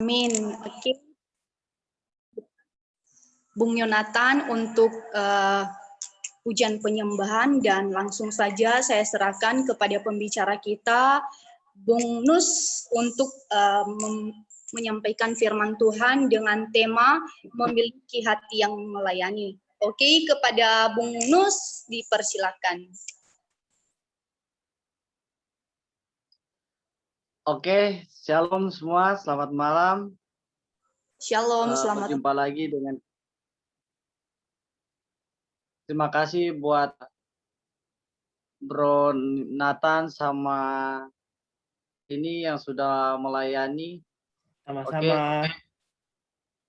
Amin. Oke. Bung Yonatan untuk pujian penyembahan, dan langsung saja saya serahkan kepada pembicara kita, Bung Nus, untuk menyampaikan firman Tuhan dengan tema memiliki hati yang melayani. Oke, kepada Bung Nus dipersilakan. Oke, shalom semua, selamat malam. Shalom, selamat berjumpa lagi dengan. Terima kasih buat Bro Nathan sama ini yang sudah melayani. Sama-sama.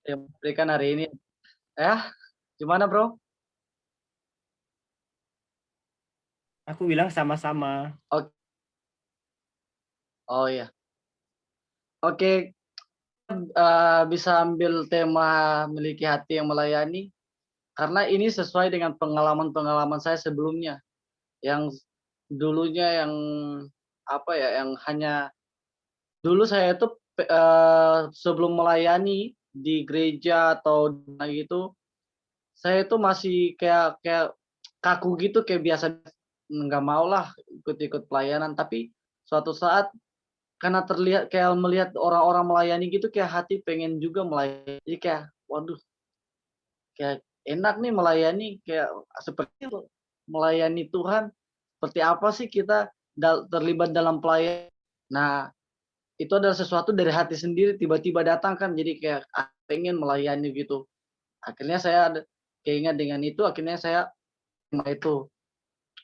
Yang berikan hari ini. Ya, gimana Bro? Aku bilang sama-sama. Oke. Oh ya. Oke, bisa ambil tema memiliki hati yang melayani. Karena ini sesuai dengan pengalaman-pengalaman saya sebelumnya. Yang dulunya yang apa ya, yang hanya dulu saya itu sebelum melayani di gereja atau gitu, saya itu masih kayak kaku gitu, kayak biasa, nggak mau lah ikut-ikut pelayanan. Tapi suatu saat karena terlihat kayak melihat orang-orang melayani gitu, kayak hati pengen juga melayani. Jadi kayak waduh, kayak enak nih melayani, kayak seperti itu melayani Tuhan. Seperti apa sih kita terlibat dalam pelayanan? Nah, itu adalah sesuatu dari hati sendiri tiba-tiba datang kan, jadi kayak pengen melayani gitu. Akhirnya saya ada keingat dengan itu, akhirnya saya itu.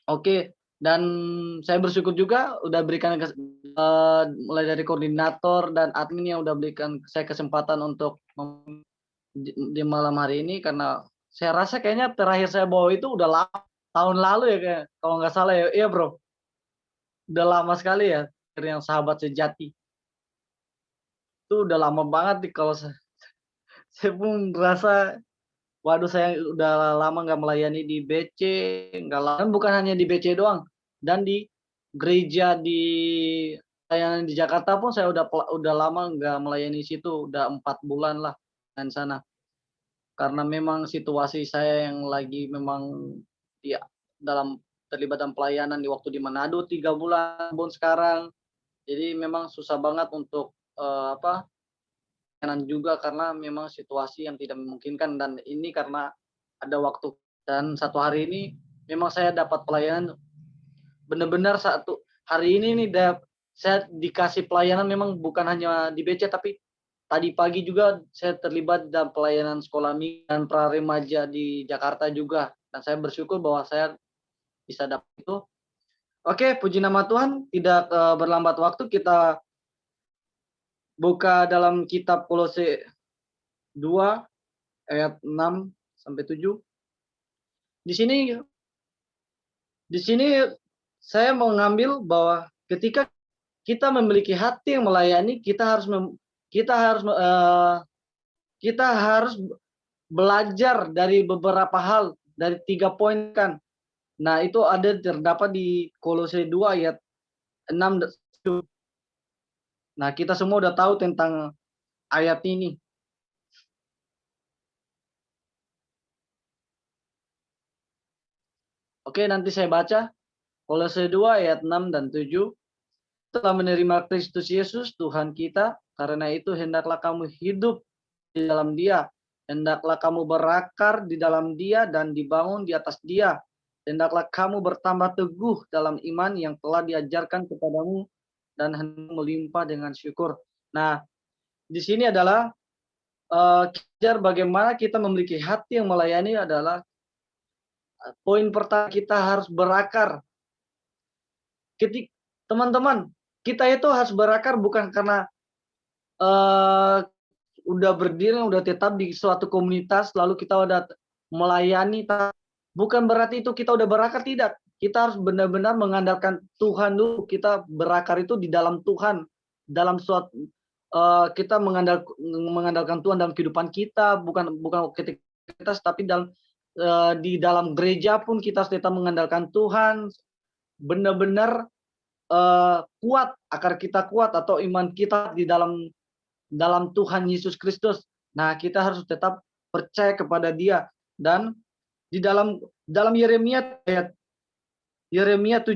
Oke, dan saya bersyukur juga udah berikan mulai dari koordinator dan admin yang udah berikan saya kesempatan untuk di malam hari ini, karena saya rasa kayaknya terakhir saya bawa itu udah lama, tahun lalu ya kayak, kalau nggak salah ya. Iya Bro, udah lama sekali ya, yang sahabat sejati. Itu udah lama banget nih, kalau saya pun merasa, waduh saya udah lama nggak melayani di BC, nggak lama, bukan hanya di BC doang, dan di gereja di pelayanan di Jakarta pun saya udah lama nggak melayani situ, udah 4 bulan lah di sana. Karena memang situasi saya yang lagi memang ya dalam terlibat dalam pelayanan di waktu di Manado 3 bulan, sekarang. Jadi memang susah banget untuk juga, karena memang situasi yang tidak memungkinkan, dan ini karena ada waktu. Dan satu hari ini memang saya dapat pelayanan benar-benar satu hari ini nih, saya dikasih pelayanan memang bukan hanya di BC, tapi tadi pagi juga saya terlibat dalam pelayanan sekolah minggu dan pra remaja di Jakarta juga, dan saya bersyukur bahwa saya bisa dapat itu. Oke, puji nama Tuhan. Tidak berlambat waktu, kita buka dalam kitab Kolose 2 ayat 6 sampai 7. Di sini saya mau ngambil bahwa ketika kita memiliki hati yang melayani, kita harus belajar dari beberapa hal, dari 3 poin kan. Nah, itu terdapat di Kolose 2 ayat 6 dan 7. Nah, kita semua udah tahu tentang ayat ini. Oke, nanti saya baca. Kolose 2 ayat 6 dan 7. Telah menerima Kristus Yesus Tuhan kita, karena itu hendaklah kamu hidup di dalam Dia. Hendaklah kamu berakar di dalam Dia dan dibangun di atas Dia. Hendaklah kamu bertambah teguh dalam iman yang telah diajarkan kepadamu, dan hendak melimpah dengan syukur. Nah, di sini adalah bagaimana kita memiliki hati yang melayani adalah poin pertama, kita harus berakar. Teman-teman, kita itu harus berakar bukan karena udah berdiri, udah tetap di suatu komunitas, lalu kita udah melayani. Bukan berarti itu kita udah berakar, tidak. Kita harus benar-benar mengandalkan Tuhan dulu. Kita berakar itu di dalam Tuhan, dalam suatu kita mengandalkan Tuhan dalam kehidupan kita, bukan ketika kita, tapi di dalam gereja pun kita harus tetap mengandalkan Tuhan, benar-benar kuat, akar kita kuat, atau iman kita di dalam dalam Tuhan Yesus Kristus. Nah, kita harus tetap percaya kepada Dia. Dan di dalam Yeremia 17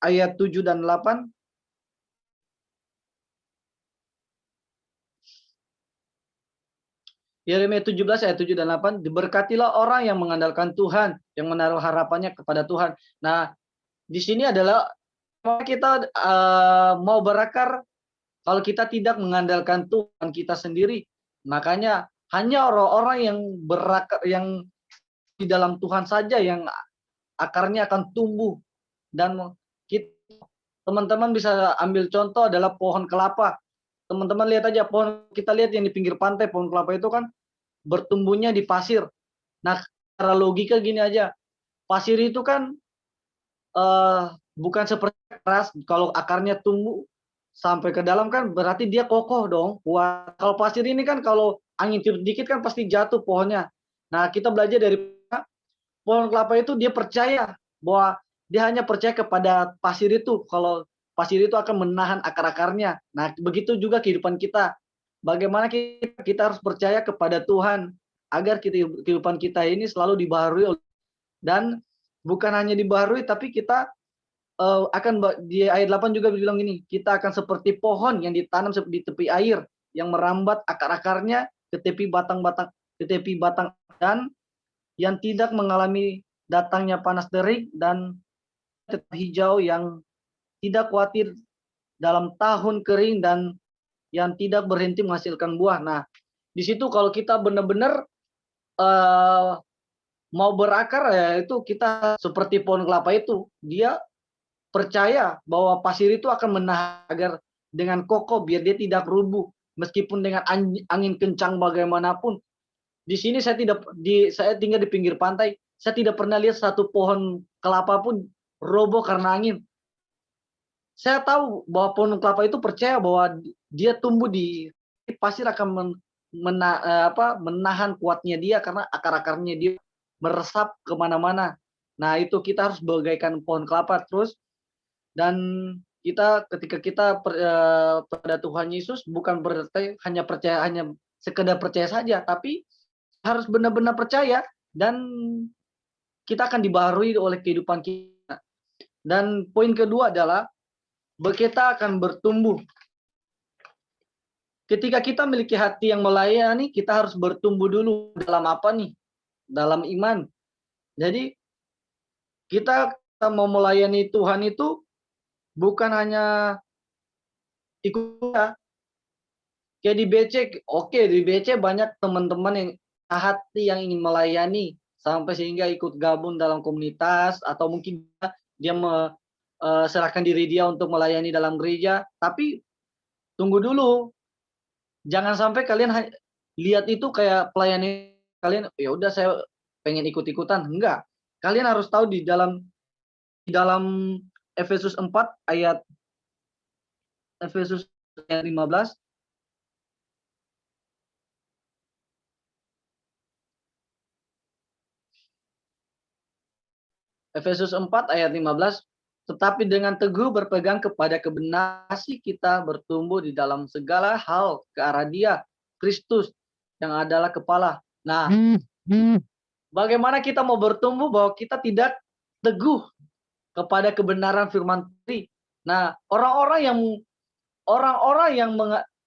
ayat 7 dan 8, Yeremia 17 ayat 7 dan 8, diberkatilah orang yang mengandalkan Tuhan, yang menaruh harapannya kepada Tuhan. Nah, di sini adalah kita mau berakar kalau kita tidak mengandalkan Tuhan kita sendiri. Makanya hanya orang-orang yang berakar, yang di dalam Tuhan saja yang akarnya akan tumbuh. Dan teman-teman bisa ambil contoh adalah pohon kelapa. Teman-teman lihat aja kita lihat yang di pinggir pantai, pohon kelapa itu kan bertumbuhnya di pasir. Nah, secara logika gini aja, pasir itu kan bukan seperti keras. Kalau akarnya tumbuh sampai ke dalam kan berarti dia kokoh dong. Wah, kalau pasir ini kan kalau angin tiup dikit kan pasti jatuh pohonnya. Nah, kita belajar dari pohon kelapa itu, dia percaya bahwa dia hanya percaya kepada pasir itu, kalau pasir itu akan menahan akar-akarnya. Nah, begitu juga kehidupan kita. Bagaimana kita harus percaya kepada Tuhan agar kehidupan kita ini selalu dibaharui, dan bukan hanya dibaharui tapi kita akan di ayat 8 juga bilang gini, kita akan seperti pohon yang ditanam di tepi air yang merambat akar-akarnya ke tepi batang-batang dan yang tidak mengalami datangnya panas terik dan tetap hijau, yang tidak khawatir dalam tahun kering dan yang tidak berhenti menghasilkan buah. Nah, di situ kalau kita benar-benar mau berakar, ya itu kita seperti pohon kelapa itu, dia percaya bahwa pasir itu akan menahan agar dengan kokoh biar dia tidak rubuh meskipun dengan angin kencang bagaimanapun. Di sini saya tinggal di pinggir pantai, saya tidak pernah lihat satu pohon kelapa pun roboh karena angin. Saya tahu bahwa pohon kelapa itu percaya bahwa dia tumbuh di pasir akan menahan kuatnya dia karena akar-akarnya dia meresap kemana-mana. Nah, itu kita harus bagaikan pohon kelapa terus. Dan ketika kita pada Tuhan Yesus, bukan berarti hanya sekedar percaya saja, tapi harus benar-benar percaya, dan kita akan dibaharui oleh kehidupan kita. Dan poin kedua adalah kita akan bertumbuh. Ketika kita memiliki hati yang melayani, kita harus bertumbuh dulu dalam apa nih? Dalam iman. Jadi kita mau melayani Tuhan itu bukan hanya ikut, kayak di BC, oke, di BC banyak teman-teman yang hati yang ingin melayani sampai sehingga ikut gabung dalam komunitas, atau mungkin dia serahkan diri dia untuk melayani dalam gereja. Tapi tunggu dulu, jangan sampai kalian lihat itu kayak pelayanan kalian, ya udah saya pengen ikut-ikutan. Enggak, kalian harus tahu di dalam Efesus 4 ayat 15. Efesus 4 ayat 15, tetapi dengan teguh berpegang kepada kebenaran kita bertumbuh di dalam segala hal ke arah Dia, Kristus, yang adalah kepala. Nah, bagaimana kita mau bertumbuh bahwa kita tidak teguh kepada kebenaran firman Tuhan? Nah, orang-orang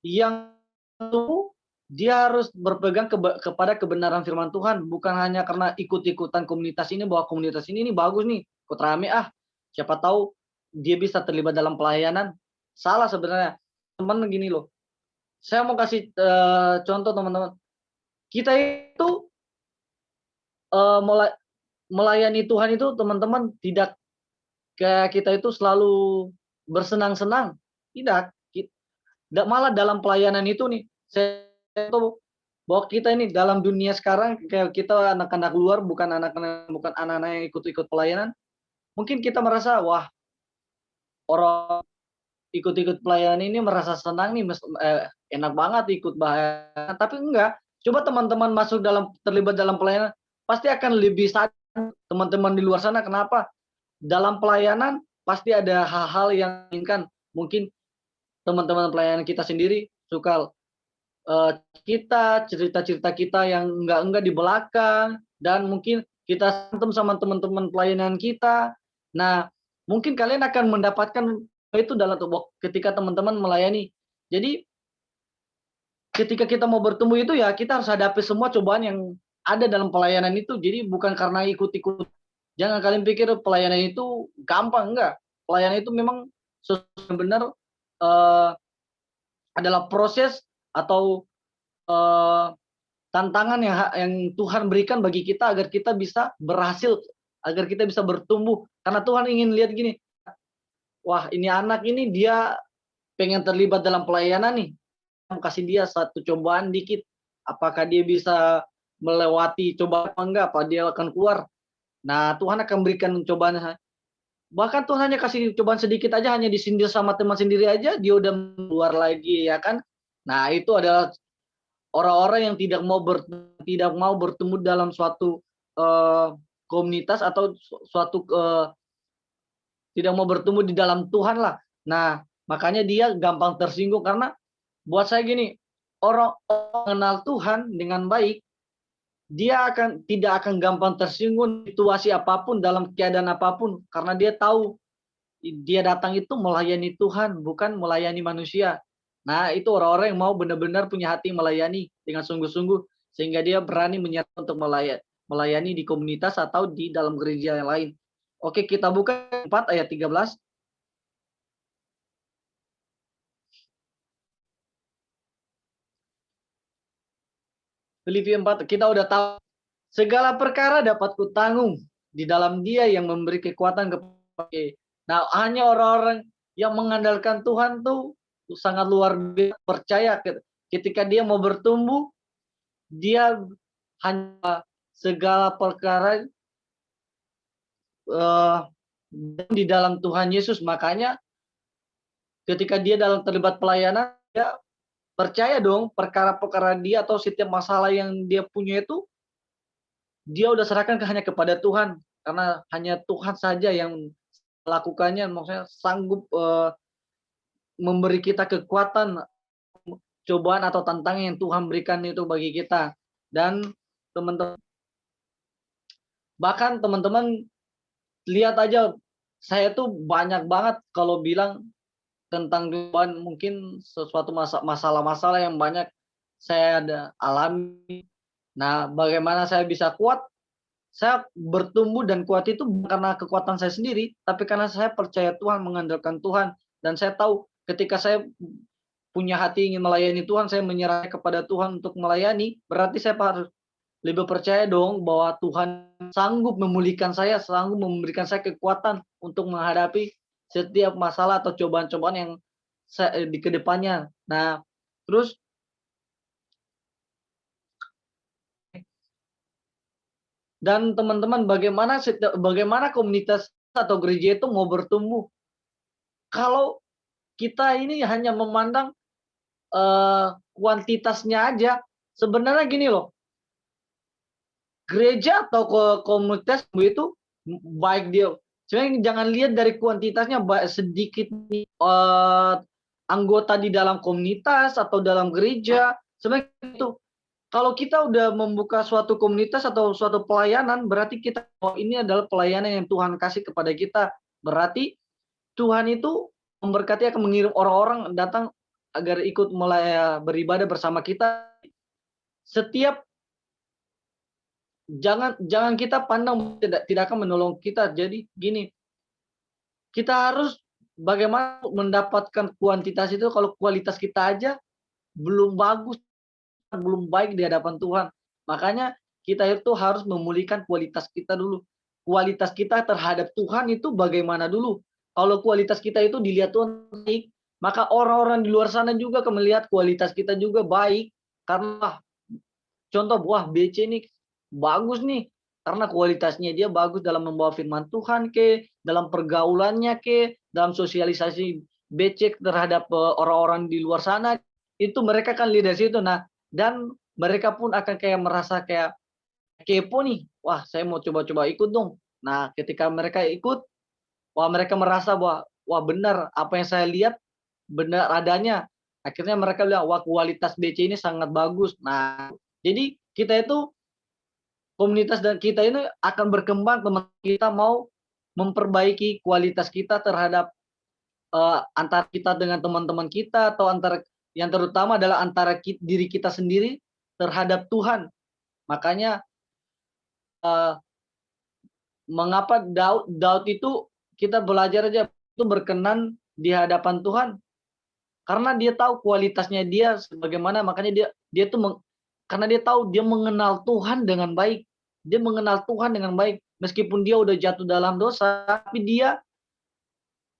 yang tumbuh, dia harus berpegang kepada kebenaran firman Tuhan, bukan hanya karena ikut-ikutan komunitas ini, bahwa komunitas ini bagus nih, ikut rame, siapa tahu dia bisa terlibat dalam pelayanan. Salah sebenarnya. Teman gini loh, saya mau kasih contoh teman-teman. Kita itu melayani Tuhan itu, teman-teman, tidak kayak kita itu selalu bersenang-senang. Tidak. Malah dalam pelayanan itu nih, saya tahu bahwa kita ini dalam dunia sekarang, kayak kita anak-anak luar, bukan anak-anak yang ikut-ikut pelayanan, mungkin kita merasa, wah, orang ikut-ikut pelayanan ini merasa senang nih, enak banget ikut bahaya. Tapi enggak, coba teman-teman terlibat dalam pelayanan, pasti akan lebih sadar teman-teman di luar sana. Kenapa? Dalam pelayanan pasti ada hal-hal yang inginkan. Mungkin teman-teman pelayanan kita sendiri suka kita, cerita-cerita kita yang enggak di belakang, dan mungkin kita berantem sama teman-teman pelayanan kita. Nah, mungkin kalian akan mendapatkan itu dalam ketika teman-teman melayani. Jadi, ketika kita mau bertumbuh itu ya kita harus hadapi semua cobaan yang ada dalam pelayanan itu. Jadi bukan karena ikut-ikut. Jangan kalian pikir pelayanan itu gampang, enggak. Pelayanan itu memang benar adalah proses atau tantangan yang Tuhan berikan bagi kita agar kita bisa berhasil, agar kita bisa bertumbuh. Karena Tuhan ingin lihat gini, wah ini anak ini dia pengen terlibat dalam pelayanan nih. Kasih dia satu cobaan dikit. Apakah dia bisa melewati cobaan apa enggak? Apa dia akan keluar? Nah, Tuhan akan berikan cobaan. Bahkan Tuhan hanya kasih cobaan sedikit aja, hanya disindir sama teman sendiri aja, dia udah keluar lagi, ya kan? Nah, itu adalah orang-orang yang tidak mau bertemu dalam suatu komunitas atau suatu tidak mau bertemu di dalam Tuhan lah. Nah, makanya dia gampang tersinggung karena buat saya gini, orang mengenal Tuhan dengan baik, dia tidak akan gampang tersinggung situasi apapun dalam keadaan apapun karena dia tahu dia datang itu melayani Tuhan bukan melayani manusia. Nah, itu orang-orang yang mau benar-benar punya hati melayani dengan sungguh-sungguh sehingga dia berani menyerah untuk melayani di komunitas atau di dalam gereja yang lain. Oke, kita buka 4 ayat 13. Filipi 4, kita udah tahu segala perkara dapat kutanggung di dalam Dia yang memberi kekuatan kepada. Nah, hanya orang-orang yang mengandalkan Tuhan tuh sangat luar biasa percaya ketika dia mau bertumbuh, dia hanya segala perkara di dalam Tuhan Yesus. Makanya ketika dia dalam terlibat pelayanan, dia percaya dong perkara-perkara dia atau setiap masalah yang dia punya itu dia udah serahkan hanya kepada Tuhan karena hanya Tuhan saja yang melakukannya, maksudnya sanggup memberi kita kekuatan cobaan atau tantangan yang Tuhan berikan itu bagi kita. Dan teman-teman, bahkan teman-teman lihat aja, saya tuh banyak banget kalau bilang tentang cobaan, mungkin sesuatu masalah-masalah yang banyak saya ada alami. Nah, bagaimana saya bisa kuat? Saya bertumbuh dan kuat itu bukan karena kekuatan saya sendiri, tapi karena saya percaya Tuhan, mengandalkan Tuhan. Dan saya tahu ketika saya punya hati ingin melayani Tuhan, saya menyerah kepada Tuhan untuk melayani, berarti saya harus lebih percaya dong bahwa Tuhan sanggup memulihkan saya, sanggup memberikan saya kekuatan untuk menghadapi setiap masalah atau cobaan-cobaan yang di kedepannya. Nah, terus dan teman-teman, bagaimana komunitas atau gereja itu mau bertumbuh kalau kita ini hanya memandang kuantitasnya aja. Sebenarnya gini loh, gereja atau komunitas itu baik dia, sebenarnya jangan lihat dari kuantitasnya sedikit anggota di dalam komunitas atau dalam gereja. Sebenarnya itu kalau kita udah membuka suatu komunitas atau suatu pelayanan, berarti kita, oh ini adalah pelayanan yang Tuhan kasih kepada kita. Berarti Tuhan itu memberkati, akan mengirim orang-orang datang agar ikut beribadah bersama kita. Setiap jangan kita pandang tidak akan menolong kita. Jadi gini, kita harus bagaimana mendapatkan kuantitas itu kalau kualitas kita aja belum bagus, belum baik di hadapan Tuhan. Makanya kita itu harus memulihkan kualitas kita dulu. Kualitas kita terhadap Tuhan itu bagaimana dulu. Kalau kualitas kita itu dilihat Tuhan baik, maka orang-orang di luar sana juga akan melihat kualitas kita juga baik. Karena contoh, wah BC ini bagus nih. Karena kualitasnya dia bagus dalam membawa firman Tuhan dalam pergaulannya dalam sosialisasi BC terhadap orang-orang di luar sana. Itu mereka kan lihat dari situ. Nah, dan mereka pun akan kayak merasa kayak kepo nih. Wah, saya mau coba-coba ikut dong. Nah, ketika mereka ikut, wah mereka merasa bahwa wah benar apa yang saya lihat benar adanya. Akhirnya mereka bilang, wah kualitas BC ini sangat bagus. Nah, jadi kita itu komunitas dan kita ini akan berkembang, teman kita mau memperbaiki kualitas kita terhadap antara kita dengan teman-teman kita, atau antara yang terutama adalah antara diri kita sendiri terhadap Tuhan. Makanya mengapa Daud itu kita belajar aja itu berkenan di hadapan Tuhan, karena dia tahu kualitasnya dia sebagaimana, makanya dia tuh karena dia tahu dia mengenal Tuhan dengan baik. Dia mengenal Tuhan dengan baik meskipun dia udah jatuh dalam dosa, tapi dia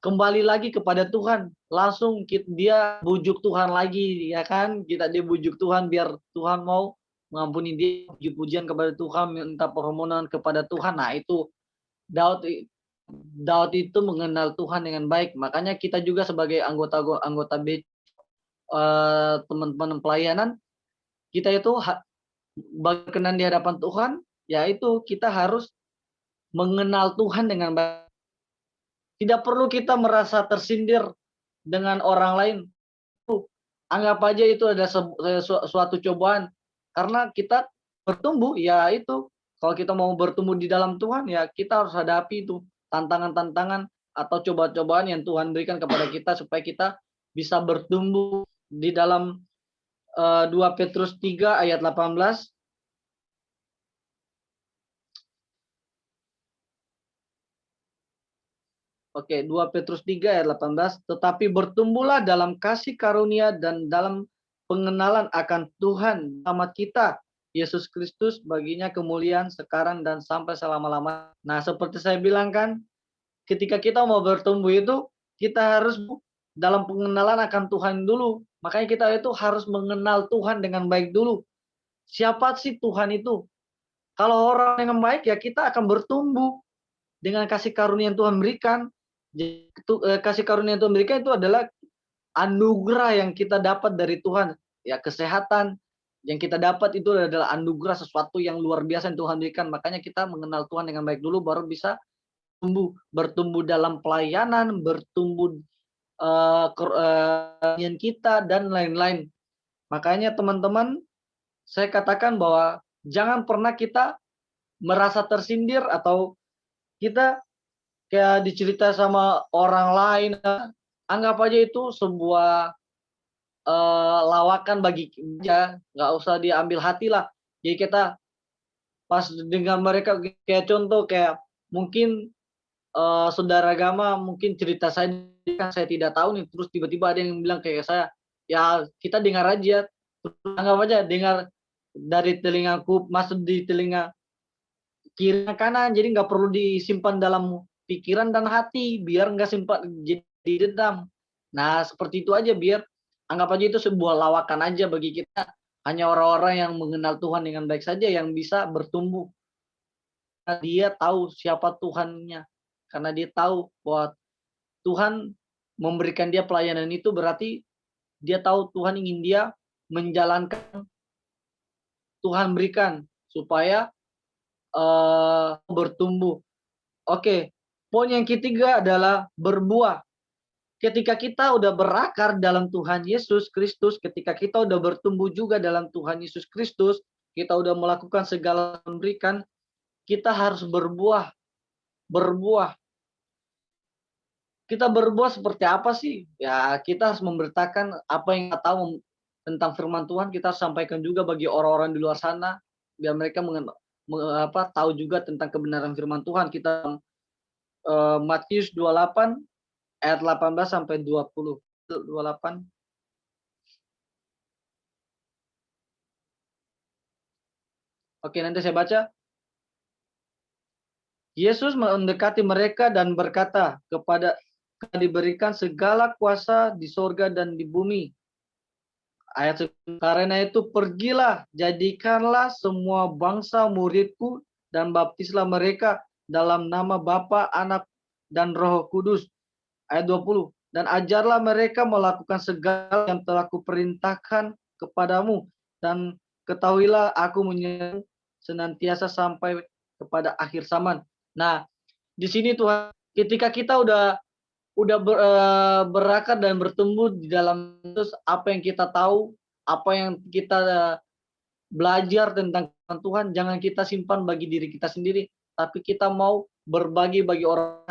kembali lagi kepada Tuhan. Langsung dia bujuk Tuhan lagi, ya kan? Dia bujuk Tuhan biar Tuhan mau mengampuni dia, puji-pujian kepada Tuhan, minta permohonan kepada Tuhan. Nah, itu Daud itu mengenal Tuhan dengan baik. Makanya kita juga sebagai anggota teman-teman pelayanan, kita itu berkenan di hadapan Tuhan, yaitu kita harus mengenal Tuhan dengan baik. Tidak perlu kita merasa tersindir dengan orang lain. Anggap aja itu ada suatu cobaan. Karena kita bertumbuh, ya itu. Kalau kita mau bertumbuh di dalam Tuhan, ya kita harus hadapi itu tantangan-tantangan atau cobaan-cobaan yang Tuhan berikan kepada kita supaya kita bisa bertumbuh di dalam 2 Petrus 3 ayat 18. Oke, 2 Petrus 3 ayat 18, tetapi bertumbuhlah dalam kasih karunia dan dalam pengenalan akan Tuhan Selamat kita, Yesus Kristus, baginya kemuliaan sekarang dan sampai selama-lamanya. Nah, seperti saya bilang kan, ketika kita mau bertumbuh itu, kita harus dalam pengenalan akan Tuhan dulu. Makanya kita itu harus mengenal Tuhan dengan baik dulu. Siapa sih Tuhan itu? Kalau orang yang baik, ya kita akan bertumbuh dengan kasih karunia yang Tuhan berikan. Kasih karunia yang Tuhan berikan itu adalah anugerah yang kita dapat dari Tuhan. Ya, kesehatan yang kita dapat itu adalah anugerah, sesuatu yang luar biasa yang Tuhan berikan. Makanya kita mengenal Tuhan dengan baik dulu, baru bisa bertumbuh dalam pelayanan, bertumbuh kita dan lain-lain. Makanya teman-teman, saya katakan bahwa jangan pernah kita merasa tersindir atau kita kayak dicerita sama orang lain, anggap aja itu sebuah lawakan bagi kita, nggak usah diambil hati lah. Jadi kita pas dengan mereka, kayak contoh kayak mungkin saudara agama mungkin cerita saya tidak tahu nih, terus tiba-tiba ada yang bilang kayak saya, ya kita dengar aja, anggap aja dengar dari telingaku masuk di telinga kiri kanan, jadi nggak perlu disimpan dalam pikiran dan hati, biar nggak simpan jadi dendam. Nah, seperti itu aja, biar anggap aja itu sebuah lawakan aja bagi kita. Hanya orang-orang yang mengenal Tuhan dengan baik saja yang bisa bertumbuh. Dia tahu siapa Tuhannya. Karena dia tahu bahwa Tuhan memberikan dia pelayanan itu, berarti dia tahu Tuhan ingin dia menjalankan Tuhan berikan supaya bertumbuh. Oke, poin yang ketiga adalah berbuah. Ketika kita udah berakar dalam Tuhan Yesus Kristus, ketika kita udah bertumbuh juga dalam Tuhan Yesus Kristus, kita udah melakukan segala yang diberikan, kita harus berbuah. Berbuah. Kita berbuah seperti apa sih? Ya, kita harus memberitakan apa yang kita tahu tentang firman Tuhan, kita harus sampaikan juga bagi orang-orang di luar sana, biar mereka tahu juga tentang kebenaran firman Tuhan. Kita Matius 28 ayat 18 sampai 20. 28. Oke, nanti saya baca. Yesus mendekati mereka dan berkata, kepada diberikan segala kuasa di sorga dan di bumi. Ayat 9, karena itu pergilah, jadikanlah semua bangsa muridku dan baptislah mereka dalam nama Bapa, Anak, dan Roh Kudus. Ayat 20, dan ajarlah mereka melakukan segala yang telah kuperintahkan kepadamu, dan ketahuilah aku menyertai senantiasa sampai kepada akhir zaman. Nah, di sini Tuhan, ketika kita udah udah berakar dan bertumbuh di dalam terus apa yang kita tahu, apa yang kita belajar tentang Tuhan, jangan kita simpan bagi diri kita sendiri, tapi kita mau berbagi bagi orang.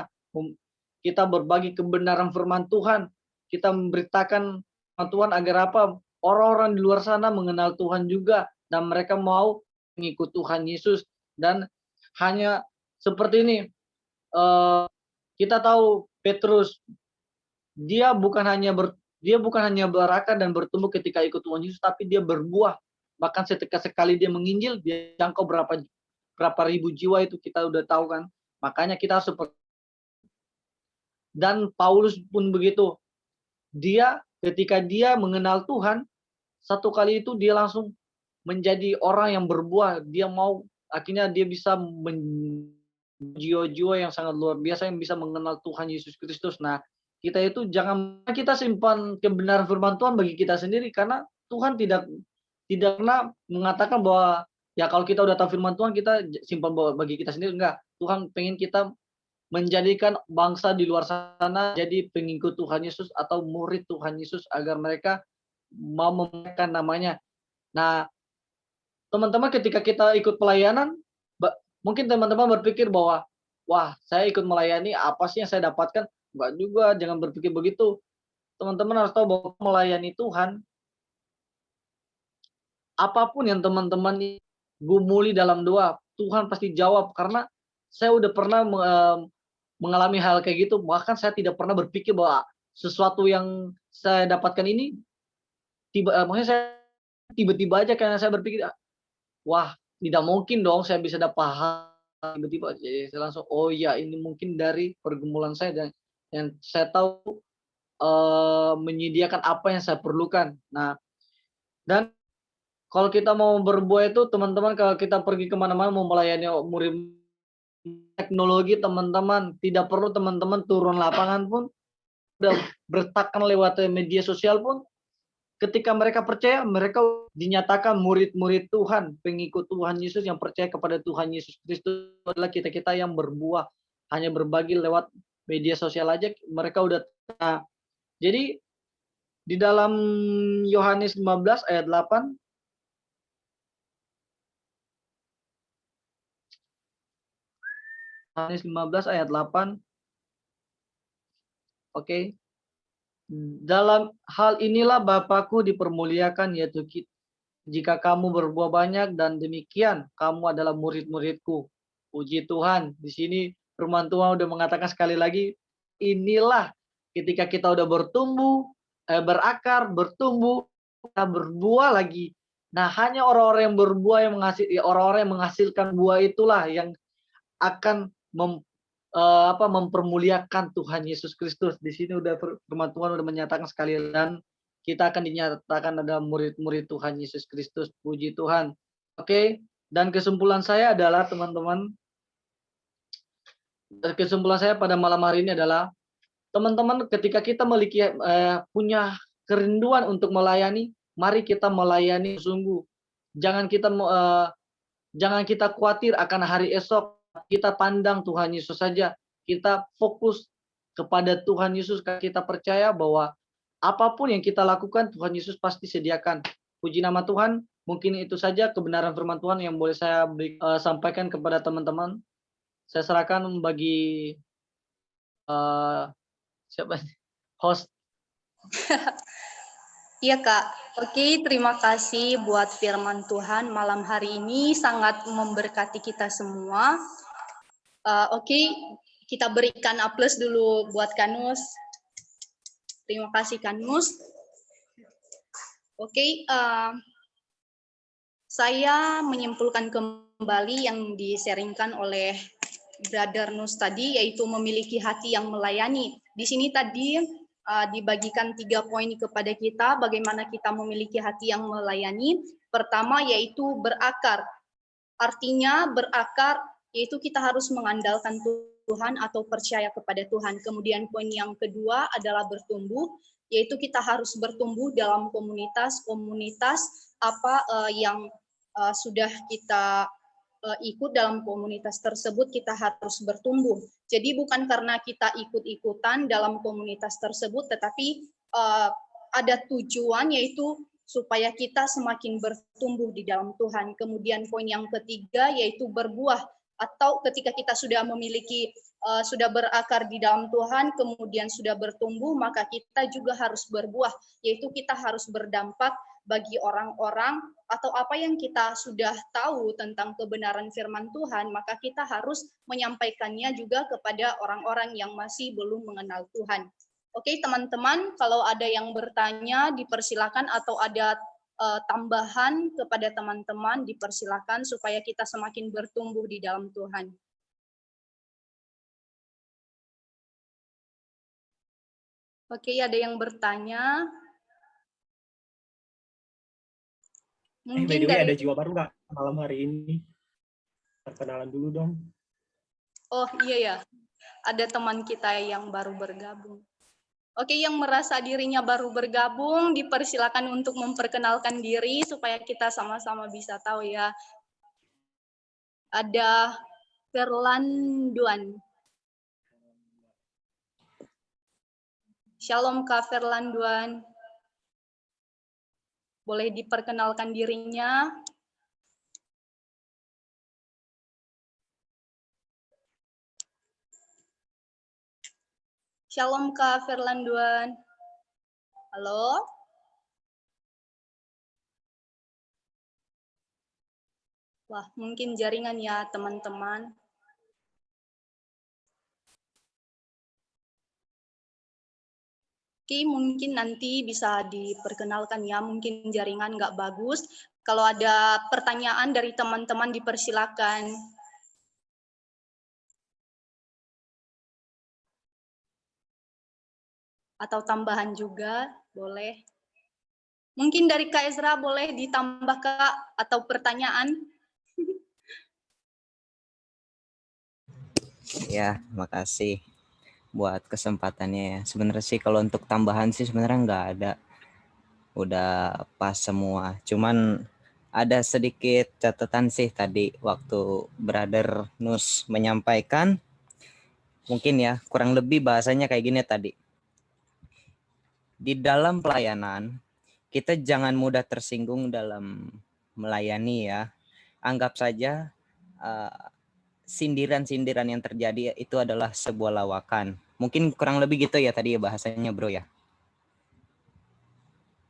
Kita berbagi kebenaran firman Tuhan. Kita memberitakan firman Tuhan agar apa? Orang-orang di luar sana mengenal Tuhan juga dan mereka mau mengikut Tuhan Yesus. Dan hanya seperti ini, kita tahu Petrus, dia bukan hanya berakar dan bertumbuh ketika ikut Tuhan Yesus, tapi dia berbuah. Bahkan setika sekali dia menginjil, dia jangkau berapa ribu jiwa, itu kita udah tahu kan. Makanya kita seperti, dan Paulus pun begitu. Dia ketika dia mengenal Tuhan, satu kali itu dia langsung menjadi orang yang berbuah. Dia mau, akhirnya dia bisa jiwa-jiwa yang sangat luar biasa yang bisa mengenal Tuhan Yesus Kristus. Nah, kita itu jangan kita simpan kebenaran firman Tuhan bagi kita sendiri, karena Tuhan tidak pernah mengatakan bahwa ya kalau kita udah tahu firman Tuhan kita simpan bagi kita sendiri. Enggak. Tuhan pengen kita menjadikan bangsa di luar sana jadi pengikut Tuhan Yesus atau murid Tuhan Yesus agar mereka mau memuliakan namanya. Nah, teman-teman ketika kita ikut pelayanan, mungkin teman-teman berpikir bahwa, wah saya ikut melayani, apa sih yang saya dapatkan? Enggak juga, jangan berpikir begitu. Teman-teman harus tahu bahwa melayani Tuhan, apapun yang teman-teman gumuli dalam doa, Tuhan pasti jawab. Karena saya udah pernah mengalami hal kayak gitu, bahkan saya tidak pernah berpikir bahwa sesuatu yang saya dapatkan ini maksudnya saya tiba-tiba aja karena saya berpikir, wah tidak mungkin dong saya bisa dapat hal tiba-tiba. Jadi saya langsung, oh ya ini mungkin dari pergumulan saya dan yang saya tahu menyediakan apa yang saya perlukan. Nah, dan kalau kita mau berbuah itu teman-teman, kalau kita pergi kemana-mana mau melayani murid teknologi, teman-teman tidak perlu teman-teman turun lapangan pun, udah bertakan lewat media sosial pun, ketika mereka percaya, mereka dinyatakan murid-murid Tuhan, pengikut Tuhan Yesus yang percaya kepada Tuhan Yesus Kristus. Adalah kita-kita yang berbuah, hanya berbagi lewat media sosial aja mereka udah. Nah, jadi di dalam Yohanes 15 ayat 8, Yohanes 15 ayat 8. Oke. Dalam hal inilah Bapakku dipermuliakan, yaitu jika kamu berbuah banyak, dan demikian kamu adalah murid-muridku. Puji Tuhan. Di sini firman Tuhan udah mengatakan sekali lagi, inilah ketika kita udah bertumbuh, berakar, bertumbuh, kita berbuah lagi. Nah, hanya orang-orang yang berbuah orang-orang yang menghasilkan buah itulah yang akan mempermuliakan Tuhan Yesus Kristus. Di sini udah firman Tuhan udah menyatakan sekali, dan kita akan dinyatakan ada murid-murid Tuhan Yesus Kristus. Puji Tuhan. Oke, dan kesimpulan saya adalah teman-teman, kesimpulan saya pada malam hari ini adalah, teman-teman ketika kita memiliki punya kerinduan untuk melayani, mari kita melayani sungguh. Jangan kita khawatir akan hari esok. Kita pandang Tuhan Yesus saja. Kita fokus kepada Tuhan Yesus. Kita percaya bahwa apapun yang kita lakukan, Tuhan Yesus pasti sediakan. Puji nama Tuhan. Mungkin itu saja kebenaran firman Tuhan yang boleh saya sampaikan kepada teman-teman. Saya serahkan bagi siapa host. Iya Kak, oke, terima kasih buat firman Tuhan malam hari ini, sangat memberkati kita semua. Oke, kita berikan aplaus dulu buat Kanus. Terima kasih Kanus. Oke, saya menyimpulkan kembali yang disaringkan oleh Brother Nus tadi, yaitu memiliki hati yang melayani. Di sini tadi dibagikan 3 poin kepada kita, bagaimana kita memiliki hati yang melayani. Pertama yaitu berakar. Artinya berakar yaitu kita harus mengandalkan Tuhan atau percaya kepada Tuhan. Kemudian poin yang kedua adalah bertumbuh, yaitu kita harus bertumbuh dalam komunitas apa yang sudah kita ikut dalam komunitas tersebut kita harus bertumbuh. Jadi bukan karena kita ikut-ikutan dalam komunitas tersebut, tetapi ada tujuan, yaitu supaya kita semakin bertumbuh di dalam Tuhan. Kemudian poin yang ketiga yaitu berbuah, atau ketika kita sudah memiliki sudah berakar di dalam Tuhan, kemudian sudah bertumbuh, maka kita juga harus berbuah, yaitu kita harus berdampak bagi orang-orang, atau apa yang kita sudah tahu tentang kebenaran firman Tuhan, maka kita harus menyampaikannya juga kepada orang-orang yang masih belum mengenal Tuhan. Oke, teman-teman, kalau ada yang bertanya dipersilakan, atau ada tambahan kepada teman-teman dipersilakan, supaya kita semakin bertumbuh di dalam Tuhan. Oke, ada yang bertanya? By the way, ada jiwa baru nggak malam hari ini? Perkenalan dulu dong. Oh iya ya, ada teman kita yang baru bergabung. Oke, yang merasa dirinya baru bergabung, dipersilakan untuk memperkenalkan diri supaya kita sama-sama bisa tahu ya. Ada Ferlanduan. Shalom Kak Ferlanduan. Boleh diperkenalkan dirinya? Shalom Kak Ferlanduan. Halo? Wah, mungkin jaringan ya teman-teman. Oke, mungkin nanti bisa diperkenalkan ya, mungkin jaringan nggak bagus. Kalau ada pertanyaan dari teman-teman dipersilakan. Atau tambahan juga, boleh. Mungkin dari Kak Ezra boleh ditambah Kak, atau pertanyaan. Ya, makasih buat kesempatannya ya. Sebenarnya sih kalau untuk tambahan sih sebenarnya nggak ada. Udah pas semua. Cuman ada sedikit catatan sih tadi waktu Brother Nus menyampaikan. Mungkin ya, kurang lebih bahasanya kayak gini tadi. Di dalam pelayanan, kita jangan mudah tersinggung dalam melayani ya. Anggap saja sindiran-sindiran yang terjadi itu adalah sebuah lawakan. Mungkin kurang lebih gitu ya tadi ya bahasanya bro ya.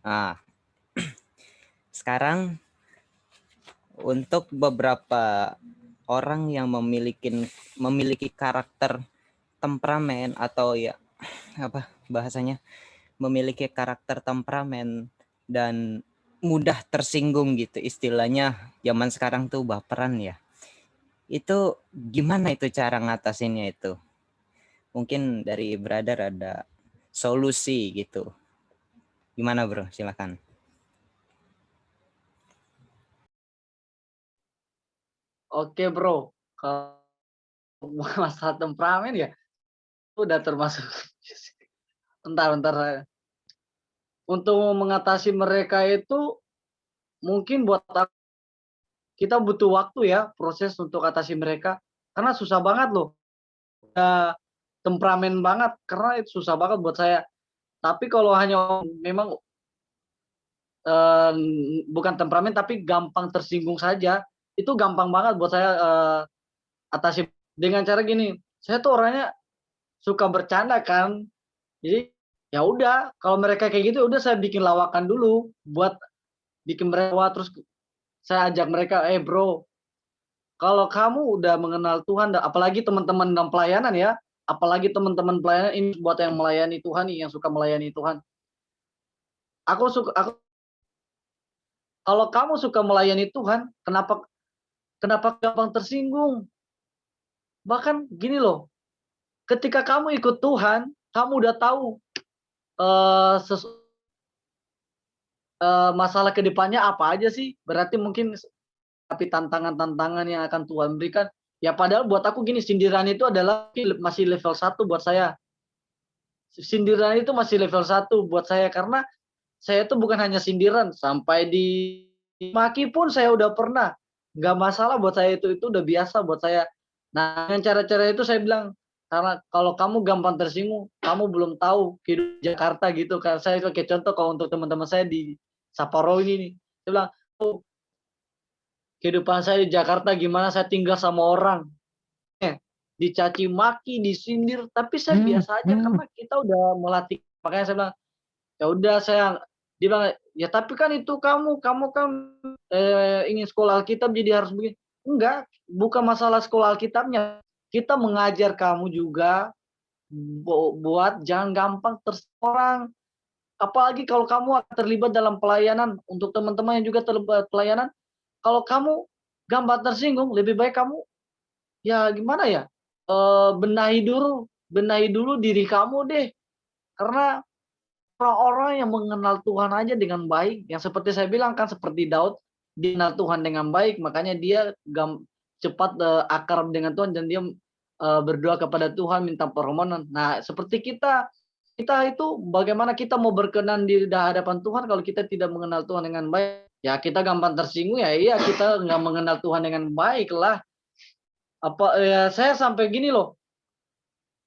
Nah, sekarang untuk beberapa orang yang memiliki karakter temperamen atau ya apa bahasanya, memiliki karakter temperamen dan mudah tersinggung gitu, istilahnya zaman sekarang tuh baperan ya. Itu gimana itu cara ngatasinnya itu? Mungkin dari Brother ada solusi gitu. Gimana bro? Silakan. Oke bro, kalau masalah temperamen ya udah termasuk. Bentar. Untuk mengatasi mereka itu mungkin buat kita butuh waktu ya, proses untuk atasi mereka, karena susah banget loh. Temperamen banget, karena itu susah banget buat saya. Tapi kalau hanya memang bukan temperamen tapi gampang tersinggung saja, itu gampang banget buat saya atasi dengan cara gini. Saya tuh orangnya suka bercanda kan. Jadi ya udah, kalau mereka kayak gitu udah saya bikin lawakan dulu buat bikin mereka, terus saya ajak mereka, bro, kalau kamu udah mengenal Tuhan, apalagi teman-teman dalam pelayanan ya, apalagi teman-teman pelayanan ini buat yang melayani Tuhan nih, yang suka melayani Tuhan. Kalau kamu suka melayani Tuhan, kenapa gampang tersinggung? Bahkan gini loh, ketika kamu ikut Tuhan, kamu udah tahu masalah ke depannya apa aja sih. Berarti mungkin tapi tantangan-tantangan yang akan Tuhan berikan. Ya padahal buat aku gini, sindiran itu adalah masih level 1 buat saya. Sindiran itu masih level 1 buat saya, karena saya tuh bukan hanya sindiran, sampai dimaki pun saya udah pernah. nggak masalah buat saya, itu udah biasa buat saya. Nah, dengan cara-cara itu saya bilang, karena kalau kamu gampang tersinggung, kamu belum tahu kehidupan Jakarta gitu. Kan saya pakai contoh kalau untuk teman-teman saya di Sapporo ini nih. Saya bilang, "Oh, kehidupan saya di Jakarta gimana, saya tinggal sama orang. Dicaci maki, disindir, tapi saya biasa aja karena kita udah melatih." Makanya saya bilang, "Ya udah saya," dia bilang, "Ya tapi kan itu kamu kan, ingin sekolah Alkitab jadi harus begini." Enggak, bukan masalah sekolah Alkitabnya. Kita mengajar kamu juga buat jangan gampang orang. Apalagi kalau kamu akan terlibat dalam pelayanan, untuk teman-teman yang juga terlibat pelayanan, kalau kamu gampang tersinggung, lebih baik kamu, ya gimana ya, benahi dulu diri kamu deh. Karena orang-orang yang mengenal Tuhan aja dengan baik, yang seperti saya bilang kan, seperti Daud, dia kenal Tuhan dengan baik, makanya dia cepat akrab dengan Tuhan, dan dia berdoa kepada Tuhan minta permohonan. Nah, seperti kita itu bagaimana kita mau berkenan di hadapan Tuhan kalau kita tidak mengenal Tuhan dengan baik? Ya kita gampang tersinggung, ya iya, kita nggak mengenal Tuhan dengan baik lah. Ya saya sampai gini loh,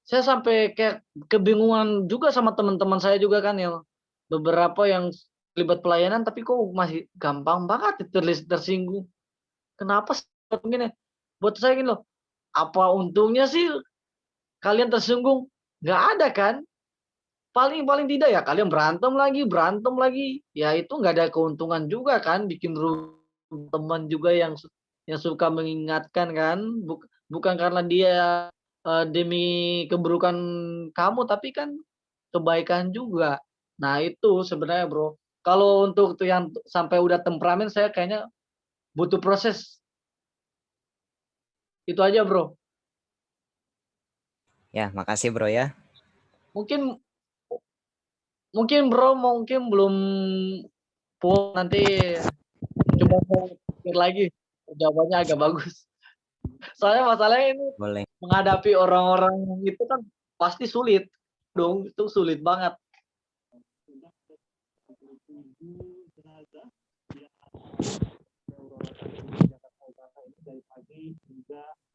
saya sampai kayak kebingungan juga sama teman-teman saya juga kan, yang beberapa yang terlibat pelayanan tapi kok masih gampang banget tersinggung. Kenapa sih begini? Buat saya gini loh, apa untungnya sih kalian tersinggung? Nggak ada kan? Paling tidak ya kalian berantem lagi. Ya itu nggak ada keuntungan juga kan, bikin teman juga yang suka mengingatkan kan, bukan karena dia demi keburukan kamu, tapi kan kebaikan juga. Nah itu sebenarnya Bro, kalau untuk yang sampai udah temperamen, saya kayaknya butuh proses. Itu aja Bro. Ya, makasih Bro ya. Mungkin Bro belum puas, nanti coba saya pikir lagi, jawabannya agak bagus. Soalnya masalahnya ini Boleh. menghadapi orang-orang itu kan pasti sulit dong, itu sulit banget.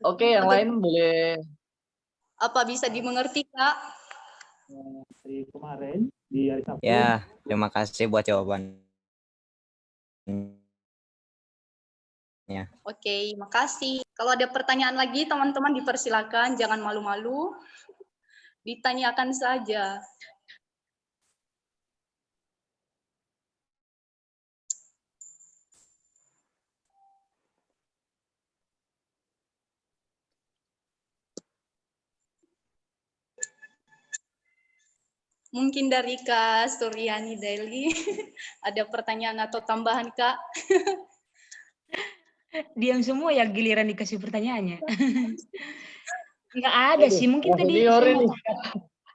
Oke, yang lain boleh. Apa bisa dimengerti, Kak? Dari kemarin di hari Sabtu. Ya, terima kasih buat jawaban. Ya. Oke, makasih. Kalau ada pertanyaan lagi, teman-teman dipersilakan, jangan malu-malu. Ditanyakan saja. Mungkin dari Kak Suryani Daily ada pertanyaan atau tambahan, Kak? Diam semua ya, giliran dikasih pertanyaannya. Nggak ada sih, mungkin tadi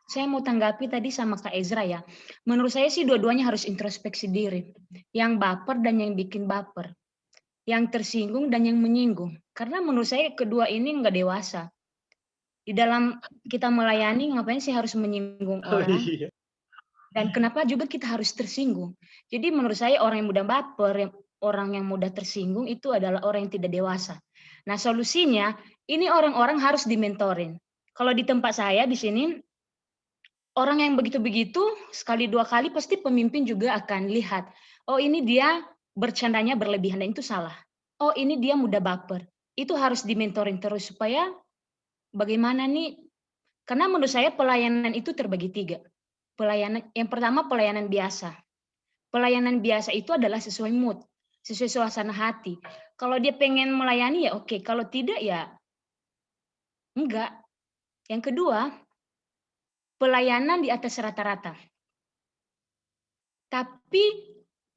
saya mau tanggapi tadi sama Kak Ezra ya. Menurut saya sih dua-duanya harus introspeksi diri. Yang baper dan yang bikin baper. Yang tersinggung dan yang menyinggung. Karena menurut saya kedua ini nggak dewasa. Di dalam kita melayani, ngapain sih harus menyinggung orang? Dan kenapa juga kita harus tersinggung? Jadi menurut saya orang yang mudah baper, orang yang mudah tersinggung itu adalah orang yang tidak dewasa. Nah solusinya, ini orang-orang harus dimentorin. Kalau di tempat saya di sini, orang yang begitu-begitu, sekali dua kali pasti pemimpin juga akan lihat. Oh ini dia bercandanya berlebihan, dan itu salah. Oh ini dia mudah baper. Itu harus dimentorin terus supaya bagaimana nih, karena menurut saya pelayanan itu terbagi tiga. Pelayanan yang pertama pelayanan biasa. Pelayanan biasa itu adalah sesuai mood, sesuai suasana hati. Kalau dia pengen melayani ya oke, kalau tidak ya enggak. Yang kedua, pelayanan di atas rata-rata. Tapi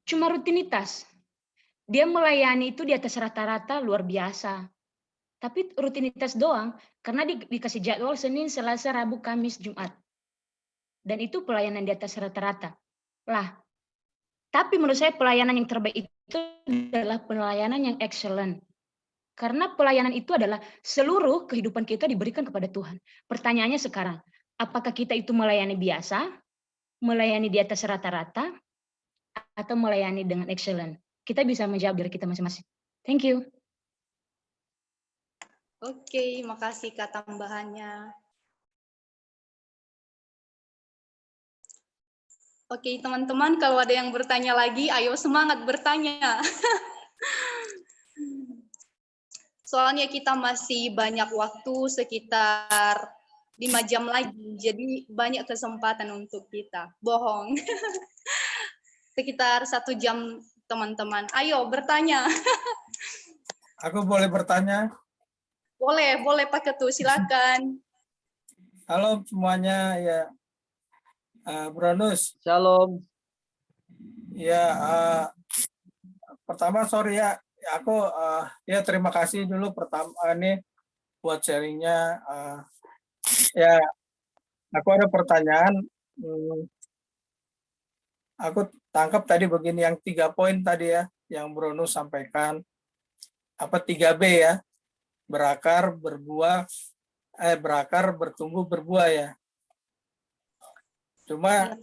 cuma rutinitas. Dia melayani itu di atas rata-rata luar biasa. Tapi rutinitas doang, karena dikasih jadwal Senin, Selasa, Rabu, Kamis, Jumat. Dan itu pelayanan di atas rata-rata. Lah, tapi menurut saya pelayanan yang terbaik itu adalah pelayanan yang excellent. Karena pelayanan itu adalah seluruh kehidupan kita diberikan kepada Tuhan. Pertanyaannya sekarang, apakah kita itu melayani biasa, melayani di atas rata-rata, atau melayani dengan excellent? Kita bisa menjawab diri kita masing-masing. Thank you. Oke, makasih Kak tambahannya. Oke, teman-teman, kalau ada yang bertanya lagi, ayo semangat bertanya. Soalnya kita masih banyak waktu, sekitar 5 jam lagi, jadi banyak kesempatan untuk kita. Bohong. Sekitar 1 jam, teman-teman. Ayo bertanya. Aku boleh bertanya? Boleh Pak Ketua, silakan. Halo semuanya, ya. Bronus. Shalom. Ya, pertama sorry ya, aku ya terima kasih dulu pertama ini buat sharingnya. Ya, aku ada pertanyaan. Aku tangkap tadi begini, yang 3 poin tadi ya, yang Bronus sampaikan. Apa 3B ya? Berakar, berbuah, berakar, bertumbuh, berbuah ya. Cuma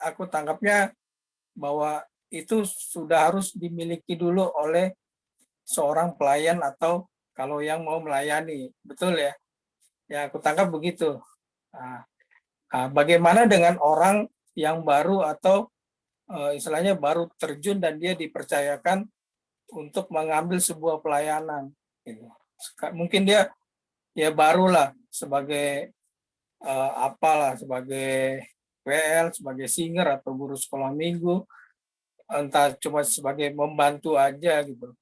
aku tangkapnya bahwa itu sudah harus dimiliki dulu oleh seorang pelayan atau kalau yang mau melayani, betul ya? Ya, aku tangkap begitu. Bagaimana dengan orang yang baru atau istilahnya baru terjun dan dia dipercayakan untuk mengambil sebuah pelayanan? Gitu. Mungkin dia ya barulah sebagai apalah, sebagai PL, sebagai singer atau guru sekolah minggu, entah cuma sebagai membantu aja gitu.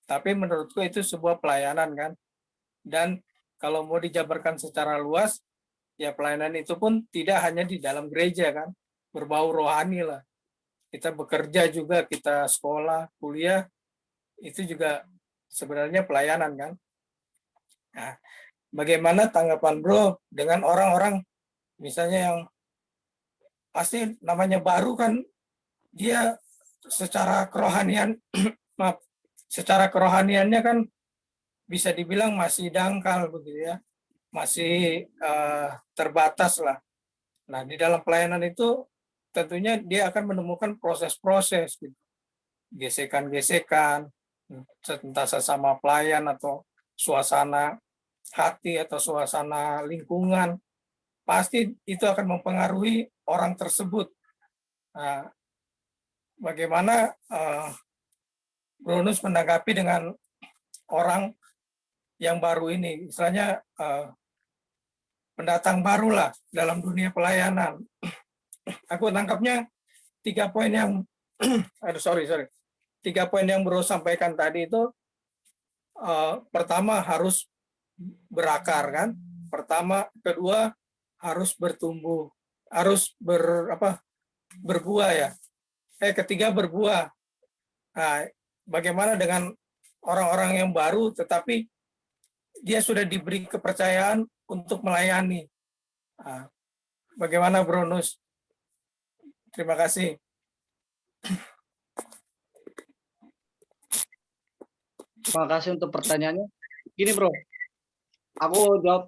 Tapi menurutku itu sebuah pelayanan kan. Dan kalau mau dijabarkan secara luas, ya pelayanan itu pun tidak hanya di dalam gereja kan, berbau rohani lah. Kita bekerja juga, kita sekolah, kuliah, itu juga sebenarnya pelayanan kan. Nah, bagaimana tanggapan Bro dengan orang-orang misalnya yang pasti namanya baru kan, dia secara kerohanian maaf, secara kerohaniannya kan bisa dibilang masih dangkal begitu ya, masih terbatas lah. Nah, di dalam pelayanan itu tentunya dia akan menemukan proses-proses gitu. Gesekan-gesekan, entah sesama pelayan atau suasana hati atau suasana lingkungan, pasti itu akan mempengaruhi orang tersebut. Nah, bagaimana Bronus menanggapi dengan orang yang baru ini, misalnya pendatang baru lah dalam dunia pelayanan? Aku tangkapnya 3 poin yang, sorry, 3 poin yang Bro sampaikan tadi itu, pertama harus berakar kan, kedua harus bertumbuh, harus berbuah ya. Ketiga berbuah. Nah, bagaimana dengan orang-orang yang baru tetapi dia sudah diberi kepercayaan untuk melayani? Nah, bagaimana Bronus? Terima kasih. Terima kasih untuk pertanyaannya. Gini Bro, aku jawab.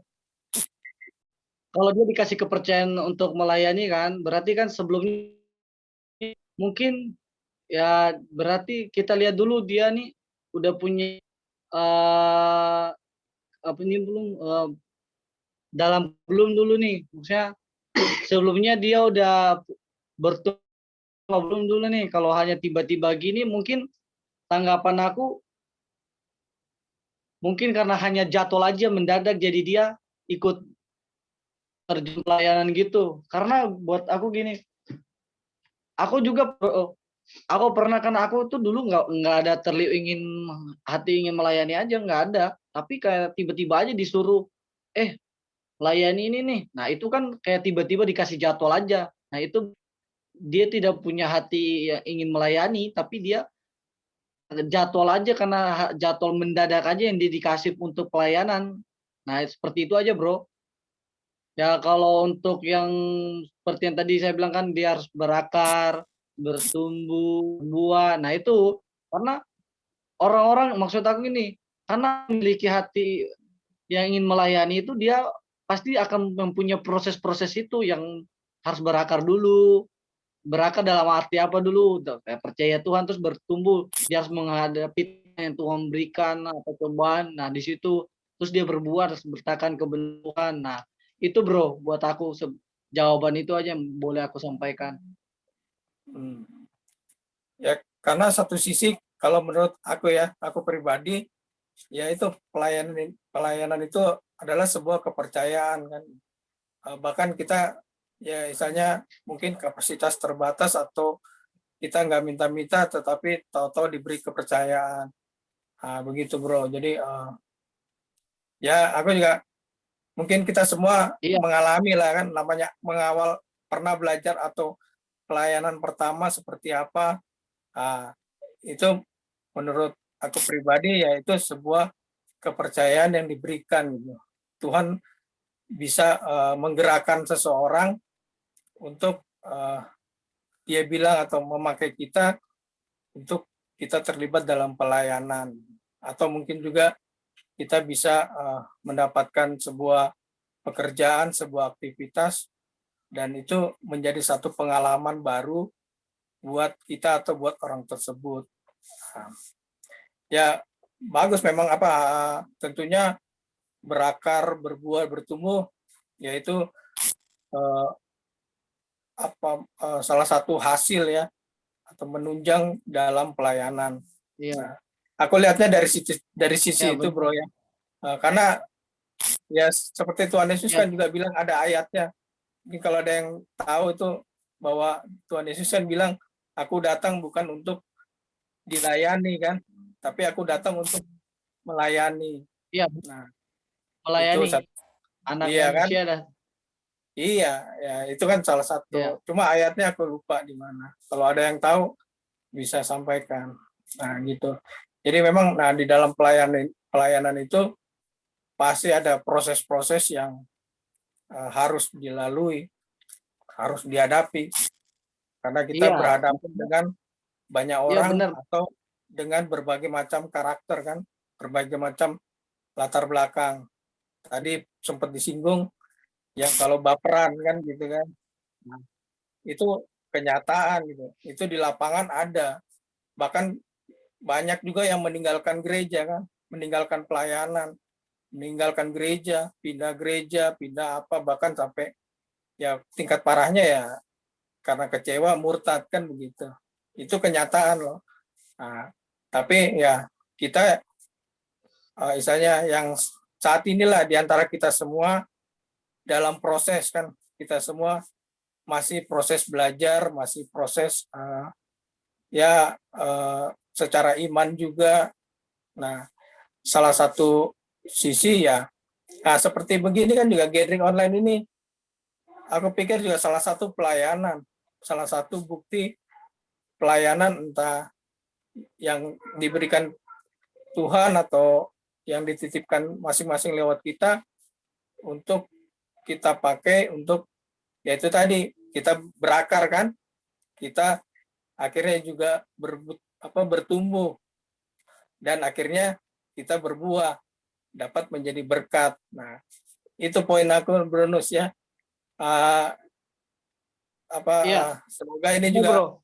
Kalau dia dikasih kepercayaan untuk melayani kan, berarti kan sebelumnya mungkin ya berarti kita lihat dulu dia nih udah punya apa ini belum dulu nih, maksudnya sebelumnya dia udah bertumbuh belum dulu nih. Kalau hanya tiba-tiba gini, mungkin tanggapan aku mungkin karena hanya jadwal aja mendadak jadi dia ikut terjun pelayanan gitu. Karena buat aku gini, aku juga aku pernah kan, aku tuh dulu nggak ada hati ingin melayani aja, nggak ada. Tapi kayak tiba-tiba aja disuruh layani ini nih. Nah itu kan kayak tiba-tiba dikasih jadwal aja. Nah itu dia tidak punya hati yang ingin melayani, tapi dia jadwal aja karena jadwal mendadak aja yang dikasih untuk pelayanan. Nah seperti itu aja Bro. Ya kalau untuk yang seperti yang tadi saya bilang kan, dia harus berakar, bertumbuh, buah. Nah itu karena orang-orang, maksud aku ini, karena memiliki hati yang ingin melayani itu, dia pasti akan mempunyai proses-proses itu yang harus berakar dulu. Berakar dalam arti apa dulu? Percaya Tuhan terus bertumbuh. Dia harus menghadapi yang Tuhan berikan atau cobaan. Nah di situ terus dia berbuat bertakan kebenaran. Nah, itu bro, buat aku jawaban itu aja yang boleh aku sampaikan. Ya, karena satu sisi kalau menurut aku ya, aku pribadi, ya itu pelayanan itu adalah sebuah kepercayaan kan. Bahkan kita ya misalnya mungkin kapasitas terbatas atau kita nggak minta-minta tetapi tahu-tahu diberi kepercayaan. Nah, begitu bro. Jadi ya aku juga mungkin kita semua mengalami lah kan, namanya mengawal pernah belajar atau pelayanan pertama seperti apa. Nah, itu menurut aku pribadi ya itu sebuah kepercayaan yang diberikan gitu. Tuhan bisa menggerakkan seseorang untuk dia bilang atau memakai kita untuk kita terlibat dalam pelayanan, atau mungkin juga kita bisa mendapatkan sebuah pekerjaan, sebuah aktivitas, dan itu menjadi satu pengalaman baru buat kita atau buat orang tersebut. Ya bagus memang tentunya berakar, berbuah, bertumbuh, yaitu salah satu hasil ya atau menunjang dalam pelayanan. Nah, aku lihatnya dari sisi itu bro ya, karena ya seperti Tuhan Yesus kan juga bilang, ada ayatnya. Mungkin kalau ada yang tahu itu bahwa Tuhan Yesus kan bilang, aku datang bukan untuk dilayani kan, tapi aku datang untuk melayani. Iya. Nah, melayani itu anak manusia kan? Iya, ya itu kan salah satu. Cuma ayatnya aku lupa di mana. Kalau ada yang tahu bisa sampaikan. Nah, gitu. Jadi memang di dalam pelayanan itu pasti ada proses-proses yang harus dilalui, harus dihadapi. Karena kita berhadapan dengan banyak orang atau dengan berbagai macam karakter kan, berbagai macam latar belakang. Tadi sempat disinggung yang kalau baperan kan gitu kan. Nah, itu kenyataan gitu. Itu di lapangan ada. Bahkan banyak juga yang meninggalkan gereja kan, meninggalkan pelayanan, meninggalkan gereja, pindah apa, bahkan sampai ya tingkat parahnya ya karena kecewa murtad kan begitu. Itu kenyataan loh. Nah, tapi ya kita misalnya yang saat inilah diantara kita semua dalam proses kan, kita semua masih proses belajar, masih proses secara iman juga. Nah, salah satu sisi ya, seperti begini kan juga gathering online ini, aku pikir juga salah satu pelayanan, salah satu bukti pelayanan entah yang diberikan Tuhan atau yang dititipkan masing-masing lewat kita untuk kita pakai untuk yaitu tadi kita berakar kan, kita akhirnya juga bertumbuh dan akhirnya kita berbuah, dapat menjadi berkat. Nah, itu poin aku Brunus ya. Semoga ini juga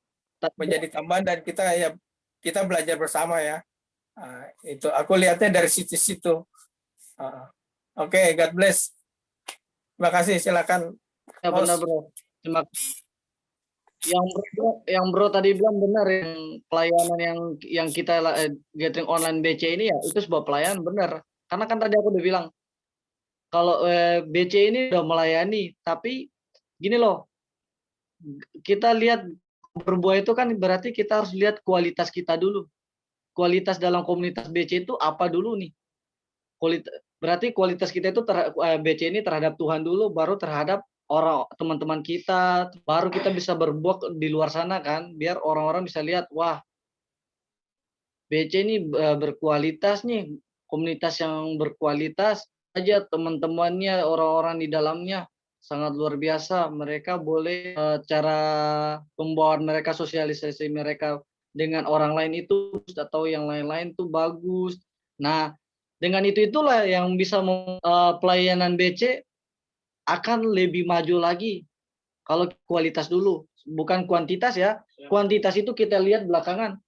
menjadi tambahan dan kita belajar bersama ya. Itu aku lihatnya dari situ-situ. Oke, God bless. Terima kasih, silakan. Ya benar bro. Yang bro tadi bilang benar, yang pelayanan yang kita gathering online BC ini ya itu sebuah pelayanan benar. Karena kan tadi aku udah bilang kalau BC ini udah melayani, tapi gini loh, kita lihat berbuah itu kan berarti kita harus lihat kualitas kita dulu. Kualitas dalam komunitas BC itu apa dulu nih? Berarti kualitas kita itu BC ini terhadap Tuhan dulu, baru terhadap teman-teman kita, baru kita bisa berbuah di luar sana kan, biar orang-orang bisa lihat, wah BC ini berkualitas nih, komunitas yang berkualitas aja, teman-temannya, orang-orang di dalamnya sangat luar biasa. Mereka boleh cara pembawaan mereka, sosialisasi mereka dengan orang lain itu atau yang lain-lain tuh bagus. Nah, dengan itulah yang bisa pelayanan BC akan lebih maju lagi. Kalau kualitas dulu, bukan kuantitas ya. Kuantitas itu kita lihat belakangan.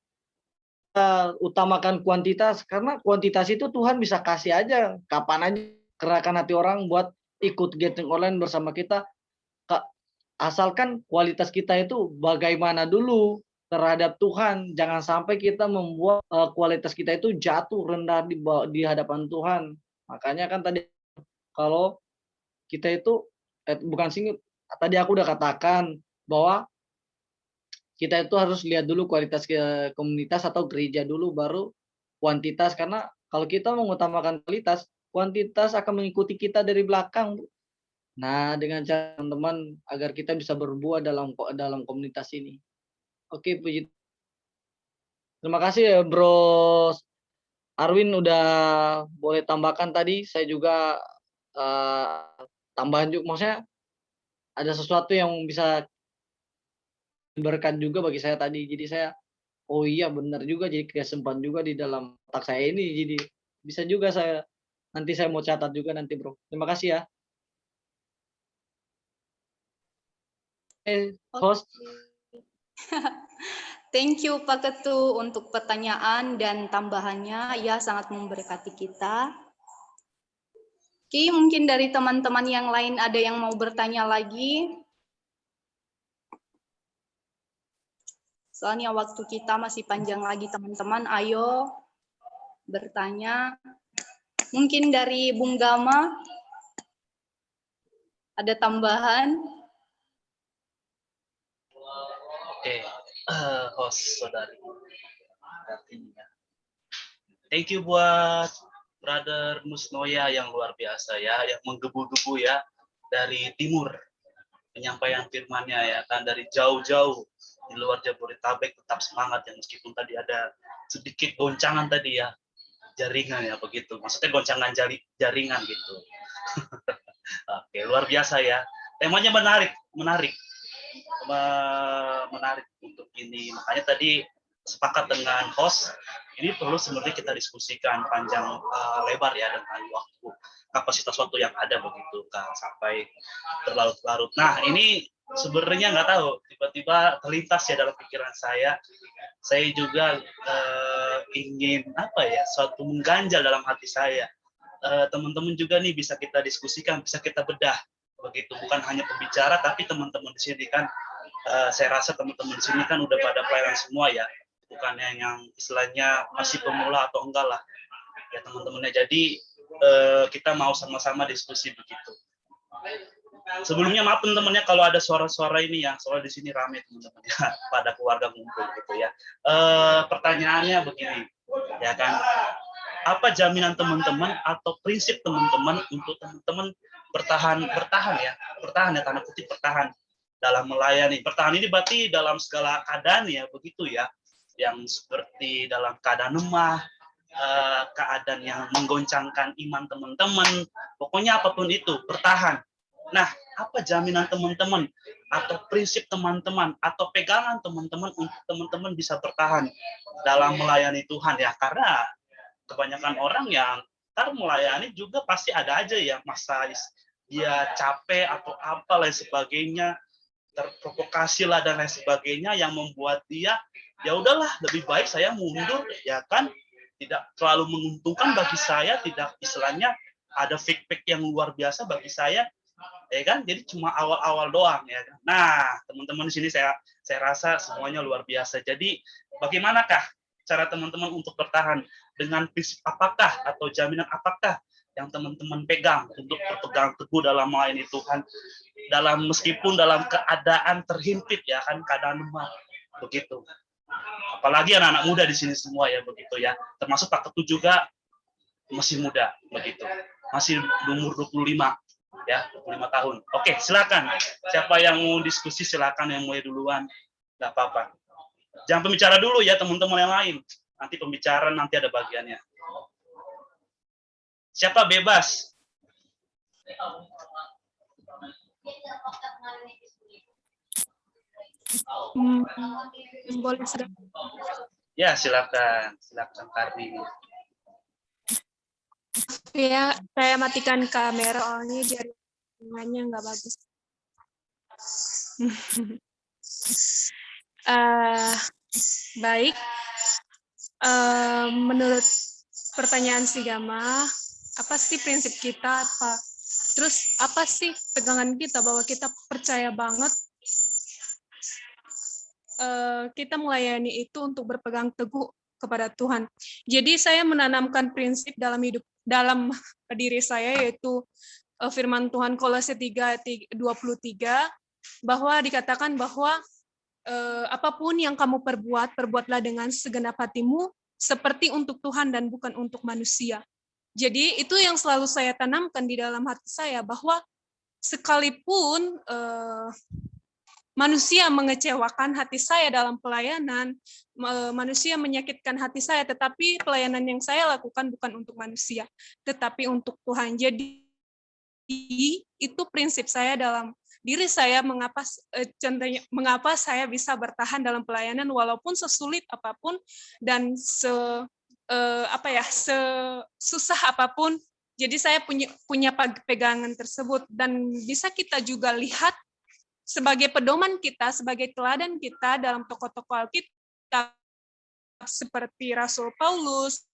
utamakan kuantitas, karena kuantitas itu Tuhan bisa kasih aja kapan aja, kerahkan hati orang buat ikut gathering online bersama kita. Asalkan kualitas kita itu bagaimana dulu terhadap Tuhan. Jangan sampai kita membuat kualitas kita itu jatuh rendah di hadapan Tuhan. Makanya kan tadi kalau kita itu bukan sini, tadi aku udah katakan bahwa kita itu harus lihat dulu kualitas komunitas atau gereja dulu, baru kuantitas. Karena kalau kita mengutamakan kuantitas akan mengikuti kita dari belakang. Nah, dengan cara teman-teman agar kita bisa berbuah dalam komunitas ini. Oke, puji. Terima kasih ya, Bro Arwin, udah boleh tambahkan tadi. Saya juga tambahan juga, maksudnya ada sesuatu yang bisa berkat juga bagi saya tadi. Jadi saya, oh iya benar juga, jadi kesempat juga di dalam otak saya ini. Jadi bisa juga nanti saya mau catat juga nanti, Bro. Terima kasih ya. Host. Thank you Pak Ketu untuk pertanyaan dan tambahannya, ya sangat memberkati kita. Oke, mungkin dari teman-teman yang lain ada yang mau bertanya lagi? Soalnya waktu kita masih panjang lagi teman-teman, ayo bertanya. Mungkin dari Bung Gama ada tambahan? Oke, host saudari. Thank you buat Brother Musnoya yang luar biasa ya, yang menggebu-gebu ya dari timur penyampaian firman-Nya ya kan, dari jauh-jauh di luar Jabodetabek tetap semangat ya, meskipun tadi ada sedikit goncangan tadi ya, jaringan ya begitu, maksudnya goncangan jaringan gitu. Oke, luar biasa ya, temanya menarik untuk ini. Makanya tadi sepakat dengan host, ini perlu sebenarnya kita diskusikan panjang lebar ya, dengan kapasitas waktu yang ada begitu kan, sampai berlarut-larut. Nah, ini sebenarnya nggak tahu, tiba-tiba terlintas ya dalam pikiran saya juga ingin suatu mengganjal dalam hati saya. Teman-teman juga nih bisa kita diskusikan, bisa kita bedah begitu, bukan hanya pembicara tapi teman-teman di sini kan, saya rasa teman-teman di sini kan udah pada pelayanan semua ya, bukannya yang istilahnya masih pemula atau enggak lah ya teman-temannya. Jadi kita mau sama-sama diskusi begitu. Sebelumnya maaf teman-temannya kalau ada suara-suara ini ya, soalnya di sini ramai teman-teman ya, pada keluarga ngumpul gitu ya. Pertanyaannya begini ya kan, apa jaminan teman-teman atau prinsip teman-teman untuk teman-teman bertahan ya tanda kutip bertahan dalam melayani. Bertahan ini berarti dalam segala keadaan ya begitu ya, yang seperti dalam keadaan lemah, keadaan yang menggoncangkan iman teman-teman, pokoknya apapun itu bertahan. Nah, apa jaminan teman-teman atau prinsip teman-teman atau pegangan teman-teman untuk teman-teman bisa bertahan dalam melayani Tuhan ya? Karena kebanyakan orang yang melayani juga pasti ada aja ya masa dia capek atau apa lain sebagainya, terprovokasi lah dan lain sebagainya, yang membuat dia ya udahlah lebih baik saya mundur ya kan, tidak terlalu menguntungkan bagi saya, tidak istilahnya ada feedback yang luar biasa bagi saya ya kan, jadi cuma awal-awal doang ya kan. Nah, teman-teman di sini saya rasa semuanya luar biasa. Jadi bagaimanakah cara teman-teman untuk bertahan, dengan prinsip apakah atau jaminan apakah yang teman-teman pegang untuk berpegang teguh dalam melayani Tuhan, meskipun dalam keadaan terhimpit ya kan, keadaan lemah begitu. Apalagi anak-anak muda di sini semua ya begitu ya, termasuk Pak Ketu juga masih muda begitu, masih umur 25 ya, 25 tahun. Oke, silakan. Siapa yang mau diskusi silakan, yang mulai duluan, nggak apa-apa. Jangan pembicara dulu ya teman-teman yang lain. Nanti pembicara nanti ada bagiannya. Siapa bebas? Boleh sudah. Ya, silakan Karni. Ya, saya matikan kamera, soalnya jaringannya nggak bagus. Baik. menurut pertanyaan si Gama, apa sih prinsip kita, terus apa sih pegangan kita bahwa kita percaya banget kita melayani itu untuk berpegang teguh kepada Tuhan. Jadi saya menanamkan prinsip dalam diri saya, yaitu firman Tuhan Kolose 3:23, bahwa dikatakan bahwa apapun yang kamu perbuatlah dengan segenap hatimu seperti untuk Tuhan dan bukan untuk manusia. Jadi itu yang selalu saya tanamkan di dalam hati saya, bahwa sekalipun manusia mengecewakan hati saya dalam pelayanan, manusia menyakitkan hati saya, tetapi pelayanan yang saya lakukan bukan untuk manusia, tetapi untuk Tuhan. Jadi itu prinsip saya dalam diri saya, mengapa saya bisa bertahan dalam pelayanan walaupun sesulit apapun dan sesusah apapun. Jadi saya punya pegangan tersebut, dan bisa kita juga lihat sebagai pedoman kita, sebagai teladan kita dalam tokoh-tokoh Alkitab seperti Rasul Paulus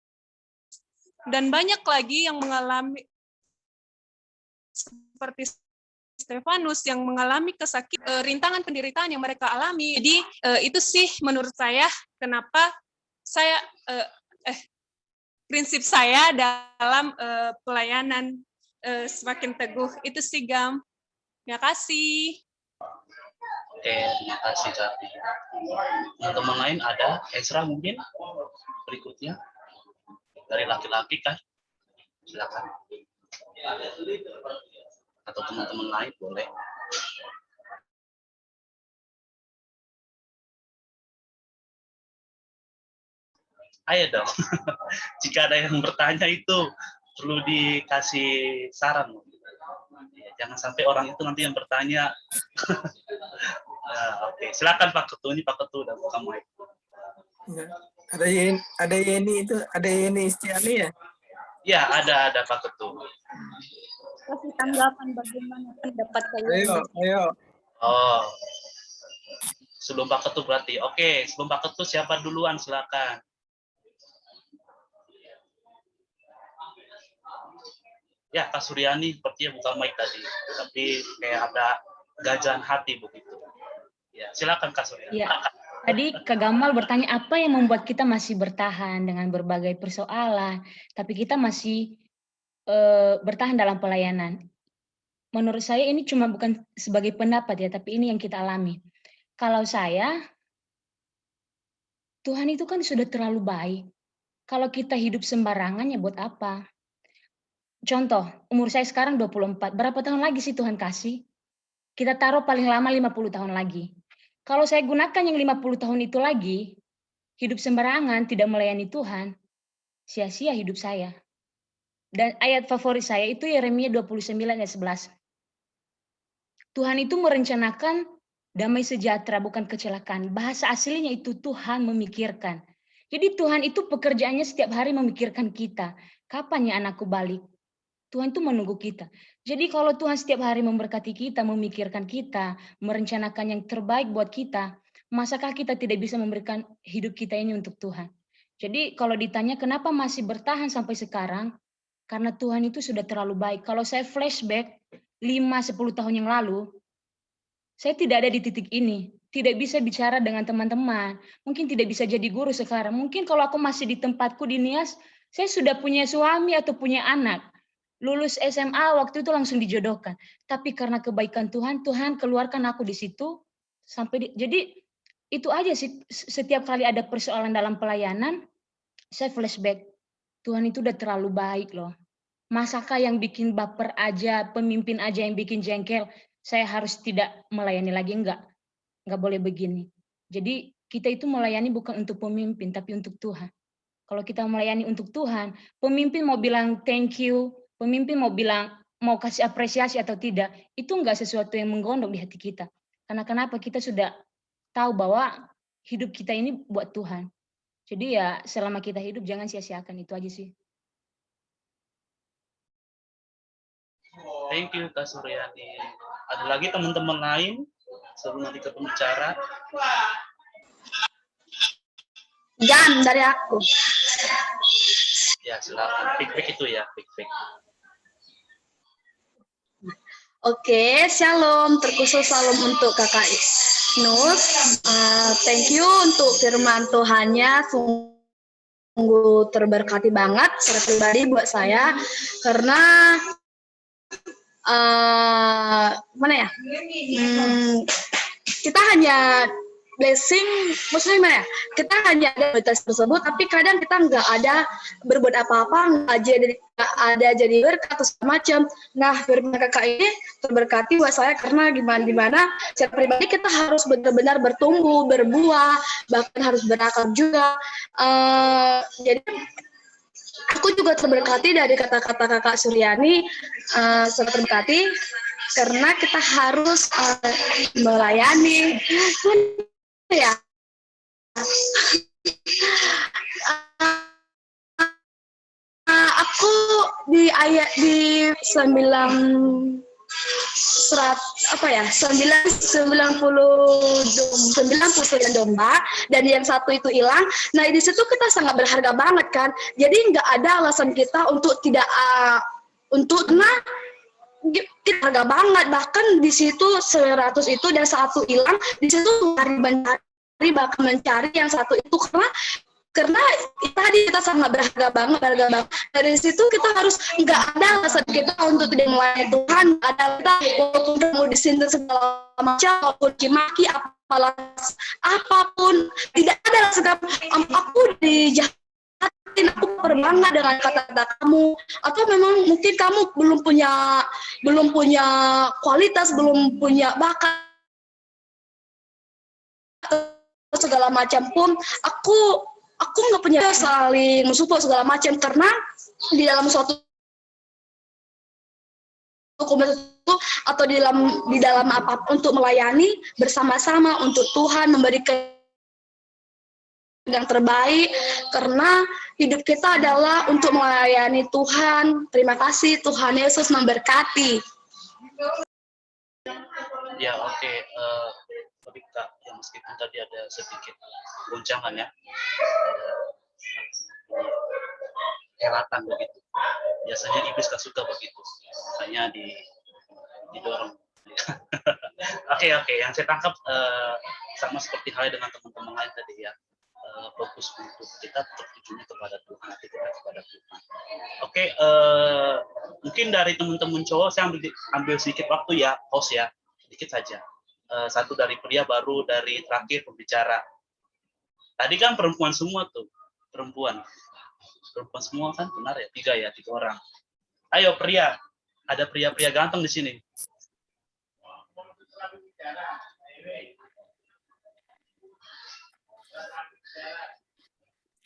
dan banyak lagi yang mengalami, seperti Stefanus yang mengalami rintangan penderitaan yang mereka alami. Jadi itu sih menurut saya kenapa saya prinsip saya dalam pelayanan semakin teguh. Itu sih, Gam. Terima kasih. Oke, terima kasih Kak. Teman-teman lain ada? Ezra mungkin berikutnya dari laki-laki kan? Silakan. Atau teman-teman lain boleh. Ayo dong. Jika ada yang bertanya itu perlu dikasih saran. Jangan sampai orang itu nanti yang bertanya. Oke, silakan Pak Ketua. Ini Pak Ketua dan buka mic. Ada Yeni Istiani ya? Ya, ada Pak Ketua. Kasih tanggapan bagaimana pendapat kalian. Ayo. Oh. Sebelum Pak Ketua berarti. Oke, sebelum Pak Ketua siapa duluan, silakan. Ya, Kak Suryani sepertinya buka mic tadi, tapi kayak ada gajahan hati begitu. Ya, silakan Kak Suryani. Ya, tadi Kak Gamal bertanya apa yang membuat kita masih bertahan dengan berbagai persoalan, tapi kita masih bertahan dalam pelayanan. Menurut saya ini cuma bukan sebagai pendapat ya, tapi ini yang kita alami. Kalau saya, Tuhan itu kan sudah terlalu baik. Kalau kita hidup sembarangan ya buat apa? Contoh, umur saya sekarang 24. Berapa tahun lagi sih Tuhan kasih? Kita taruh paling lama 50 tahun lagi. Kalau saya gunakan yang 50 tahun itu lagi, hidup sembarangan, tidak melayani Tuhan, sia-sia hidup saya. Dan ayat favorit saya itu Yeremia 29 ayat 11. Tuhan itu merencanakan damai sejahtera, bukan kecelakaan. Bahasa aslinya itu Tuhan memikirkan. Jadi Tuhan itu pekerjaannya setiap hari memikirkan kita. Kapan ya anakku balik? Tuhan itu menunggu kita. Jadi kalau Tuhan setiap hari memberkati kita, memikirkan kita, merencanakan yang terbaik buat kita, masakah kita tidak bisa memberikan hidup kita ini untuk Tuhan? Jadi kalau ditanya kenapa masih bertahan sampai sekarang, karena Tuhan itu sudah terlalu baik. Kalau saya flashback 5-10 tahun yang lalu, saya tidak ada di titik ini. Tidak bisa bicara dengan teman-teman. Mungkin tidak bisa jadi guru sekarang. Mungkin kalau aku masih di tempatku di Nias, saya sudah punya suami atau punya anak. Lulus SMA waktu itu langsung dijodohkan. Tapi karena kebaikan Tuhan, Tuhan keluarkan aku di situ. Jadi itu aja sih, setiap kali ada persoalan dalam pelayanan, saya flashback. Tuhan itu udah terlalu baik loh. Masakah yang bikin baper aja, pemimpin aja yang bikin jengkel, saya harus tidak melayani lagi? Enggak boleh begini. Jadi kita itu melayani bukan untuk pemimpin, tapi untuk Tuhan. Kalau kita melayani untuk Tuhan, pemimpin mau bilang thank you, pemimpin mau bilang mau kasih apresiasi atau tidak, itu enggak sesuatu yang menggondok di hati kita. Karena kenapa? Kita sudah tahu bahwa hidup kita ini buat Tuhan. Jadi ya selama kita hidup jangan sia-siakan, itu aja sih. Thank you Kak Suryani. Ada lagi teman-teman lain sebelum nanti ke pembicara? Jan dari aku. Ya, silakan. Pik itu ya, pik. Oke, shalom. Terkhusus salam untuk Kakak Nus. Thank you untuk firman Tuhannya. Sungguh terberkati banget secara pribadi buat saya. Karena mana ya? Kita hanya blessing, maksudnya gimana ya? Kita hanya ada berita tersebut, tapi kadang kita nggak ada berbuat apa-apa, nggak ada jadi berkat atau macam. Nah, firman kakak ini terberkati buat saya karena gimana secara pribadi kita harus benar-benar bertumbuh, berbuah, bahkan harus berakar juga. Jadi aku juga terberkati dari kata-kata kakak Suryani, sangat terberkati karena kita harus melayani. Ya, aku di ayat di 99 domba dan yang satu itu hilang. Nah, di situ kita sangat berharga banget kan. Jadi nggak ada alasan kita untuk tidak kita harga banget, bahkan di situ 100 itu dan satu hilang, di situ bahkan mencari yang satu itu karena tadi kita sangat berharga banget. Dari situ kita harus nggak ada alasan kita untuk tidak melayani Tuhan, ada kita walaupun kamu disindir segala macam, maupun maki apapun, tidak ada alasan aku dijahat. Aku berbangga dengan kata-kata kamu, atau memang mungkin kamu belum punya kualitas, belum punya bakat segala macam pun, aku nggak punya saling mensupport segala macam, karena di dalam suatu komunitas itu atau di dalam apa untuk melayani bersama-sama untuk Tuhan, memberikan yang terbaik, karena hidup kita adalah untuk melayani Tuhan. Terima kasih, Tuhan Yesus memberkati. Ya, oke. Tapi Kak, ya meskipun tadi ada sedikit goncangan ya, helatan begitu. Biasanya iblis gak suka begitu, makanya didorong. Oke, yang saya tangkap sama seperti halnya dengan teman-teman lain tadi ya. Fokus untuk kita tertujunya kepada Tuhan, hati kita kepada Tuhan. Oke, mungkin dari teman-teman cowok saya ambil sedikit waktu ya, host ya, sedikit saja. Satu dari pria, baru dari terakhir pembicara. Tadi kan perempuan semua tuh, perempuan semua kan, benar ya, tiga orang. Ayo pria, ada pria-pria ganteng di sini.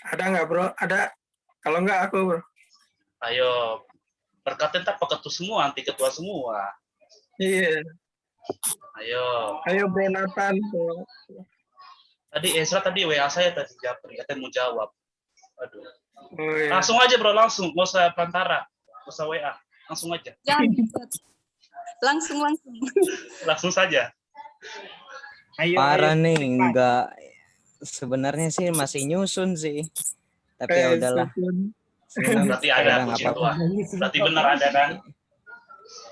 Ada nggak bro? Ada. Kalau nggak aku bro. Ayo, berkatnya tak peketu semua, anti ketua semua. Iya. Ayo bro Nathan. Tadi Ezra tadi WA saya tadi katanya mau jawab. Aduh. Oh, iya. Langsung aja bro, langsung, nggak usah perantara, nggak usah WA, langsung aja. Jangan langsung saja. Parah nih, enggak. Sebenarnya sih masih nyusun sih, tapi ya udahlah. Berarti ada puji Tuhan. Berarti benar ada kan?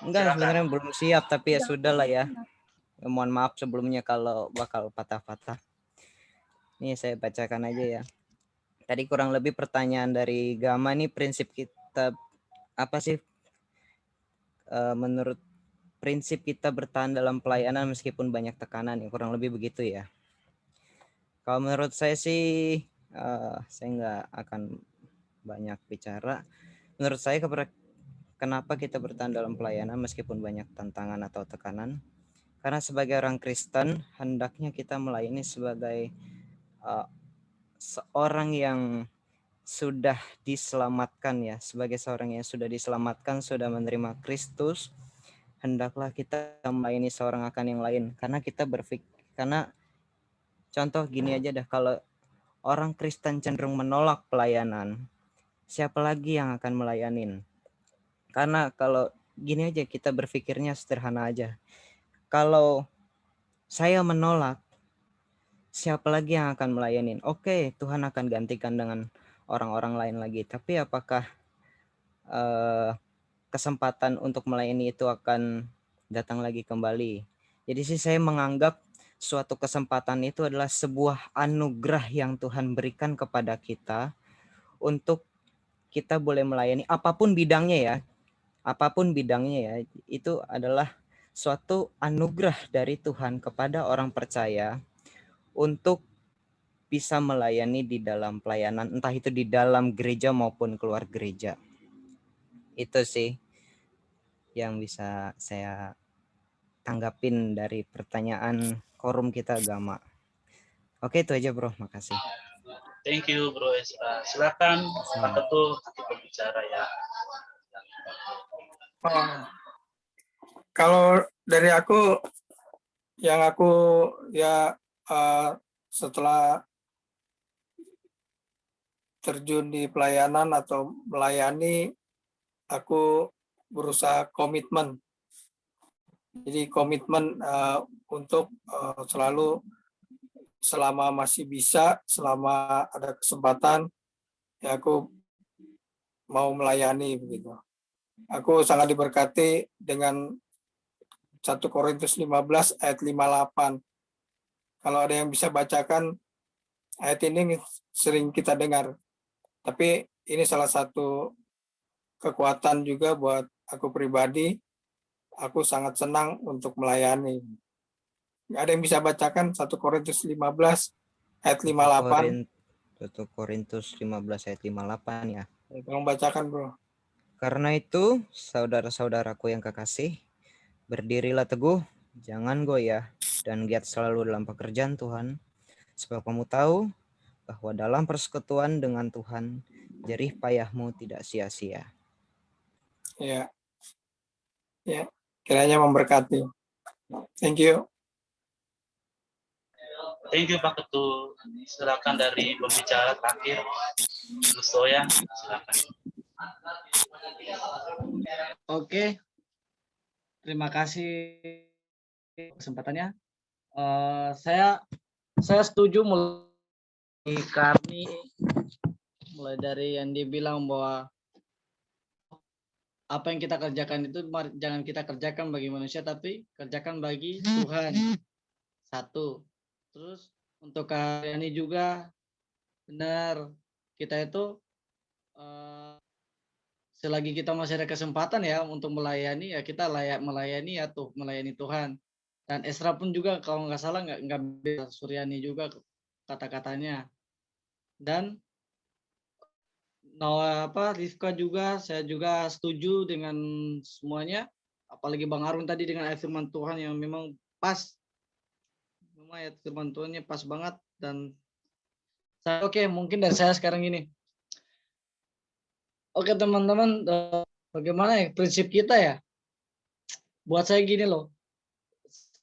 Enggak, sebenarnya belum siap, tapi ya sudahlah ya. Mohon maaf sebelumnya kalau bakal patah-patah. Nih saya bacakan aja ya. Tadi kurang lebih pertanyaan dari Gama nih, prinsip kita apa sih? Menurut prinsip kita bertahan dalam pelayanan meskipun banyak tekanan, ya kurang lebih begitu ya. Kalau menurut saya sih, saya nggak akan banyak bicara. Menurut saya kenapa kita bertahan dalam pelayanan meskipun banyak tantangan atau tekanan? Karena sebagai orang Kristen, hendaknya kita melayani sebagai seorang yang sudah diselamatkan ya. Sebagai seorang yang sudah diselamatkan, sudah menerima Kristus, hendaklah kita melayani seorang akan yang lain. Karena kita karena contoh gini aja dah, kalau orang Kristen cenderung menolak pelayanan, siapa lagi yang akan melayanin? Karena kalau gini aja, kita berpikirnya sederhana aja. Kalau saya menolak, siapa lagi yang akan melayani? Oke, Tuhan akan gantikan dengan orang-orang lain lagi. Tapi apakah kesempatan untuk melayani itu akan datang lagi kembali? Jadi sih saya menganggap suatu kesempatan itu adalah sebuah anugerah yang Tuhan berikan kepada kita untuk kita boleh melayani apapun bidangnya ya. Apapun bidangnya ya, itu adalah suatu anugerah dari Tuhan kepada orang percaya untuk bisa melayani di dalam pelayanan, entah itu di dalam gereja maupun keluar gereja. Itu sih yang bisa saya tanggapin dari pertanyaan korum kita agama. Oke, itu aja bro, makasih. Thank you Bro Ezra. Silakan Pak Ketua nanti berbicara ya. Kalau dari aku, yang aku ya setelah terjun di pelayanan atau melayani, aku berusaha komitmen. Jadi komitmen untuk selalu selama masih bisa, selama ada kesempatan, ya aku mau melayani begitu. Aku sangat diberkati dengan 1 Korintus 15 ayat 58. Kalau ada yang bisa bacakan, ayat ini sering kita dengar. Tapi ini salah satu kekuatan juga buat aku pribadi. Aku sangat senang untuk melayani. Ada yang bisa bacakan 1 Korintus 15 ayat 58? 1 Korintus 15 ayat 58 ya. Tolong bacakan bro. Karena itu, saudara-saudaraku yang kekasih, berdirilah teguh, jangan goyah, dan giat selalu dalam pekerjaan Tuhan, sebab kamu tahu bahwa dalam persekutuan dengan Tuhan, jerih payahmu tidak sia-sia. Ya, ya, kiranya memberkati. Thank you. Thank you Pak Ketua. Silakan dari pembicara terakhir, Lustoya, silakan. Oke, terima kasih kesempatannya. Saya setuju mulai dari yang dibilang bahwa apa yang kita kerjakan itu jangan kita kerjakan bagi manusia, tapi kerjakan bagi Tuhan. Satu. Terus untuk kalian ini juga benar, kita itu selagi kita masih ada kesempatan ya untuk melayani, ya kita layak melayani ya tuh, melayani Tuhan. Dan Ezra pun juga kalau nggak salah nggak beda Suryani juga kata-katanya. Dan Rifka juga, saya juga setuju dengan semuanya, apalagi Bang Arun tadi dengan ayat firman Tuhan yang memang pas. Memang ayat firman Tuhannya pas banget. Dan oke, mungkin dari saya sekarang gini. Oke teman-teman, bagaimana ya prinsip kita ya? Buat saya gini loh.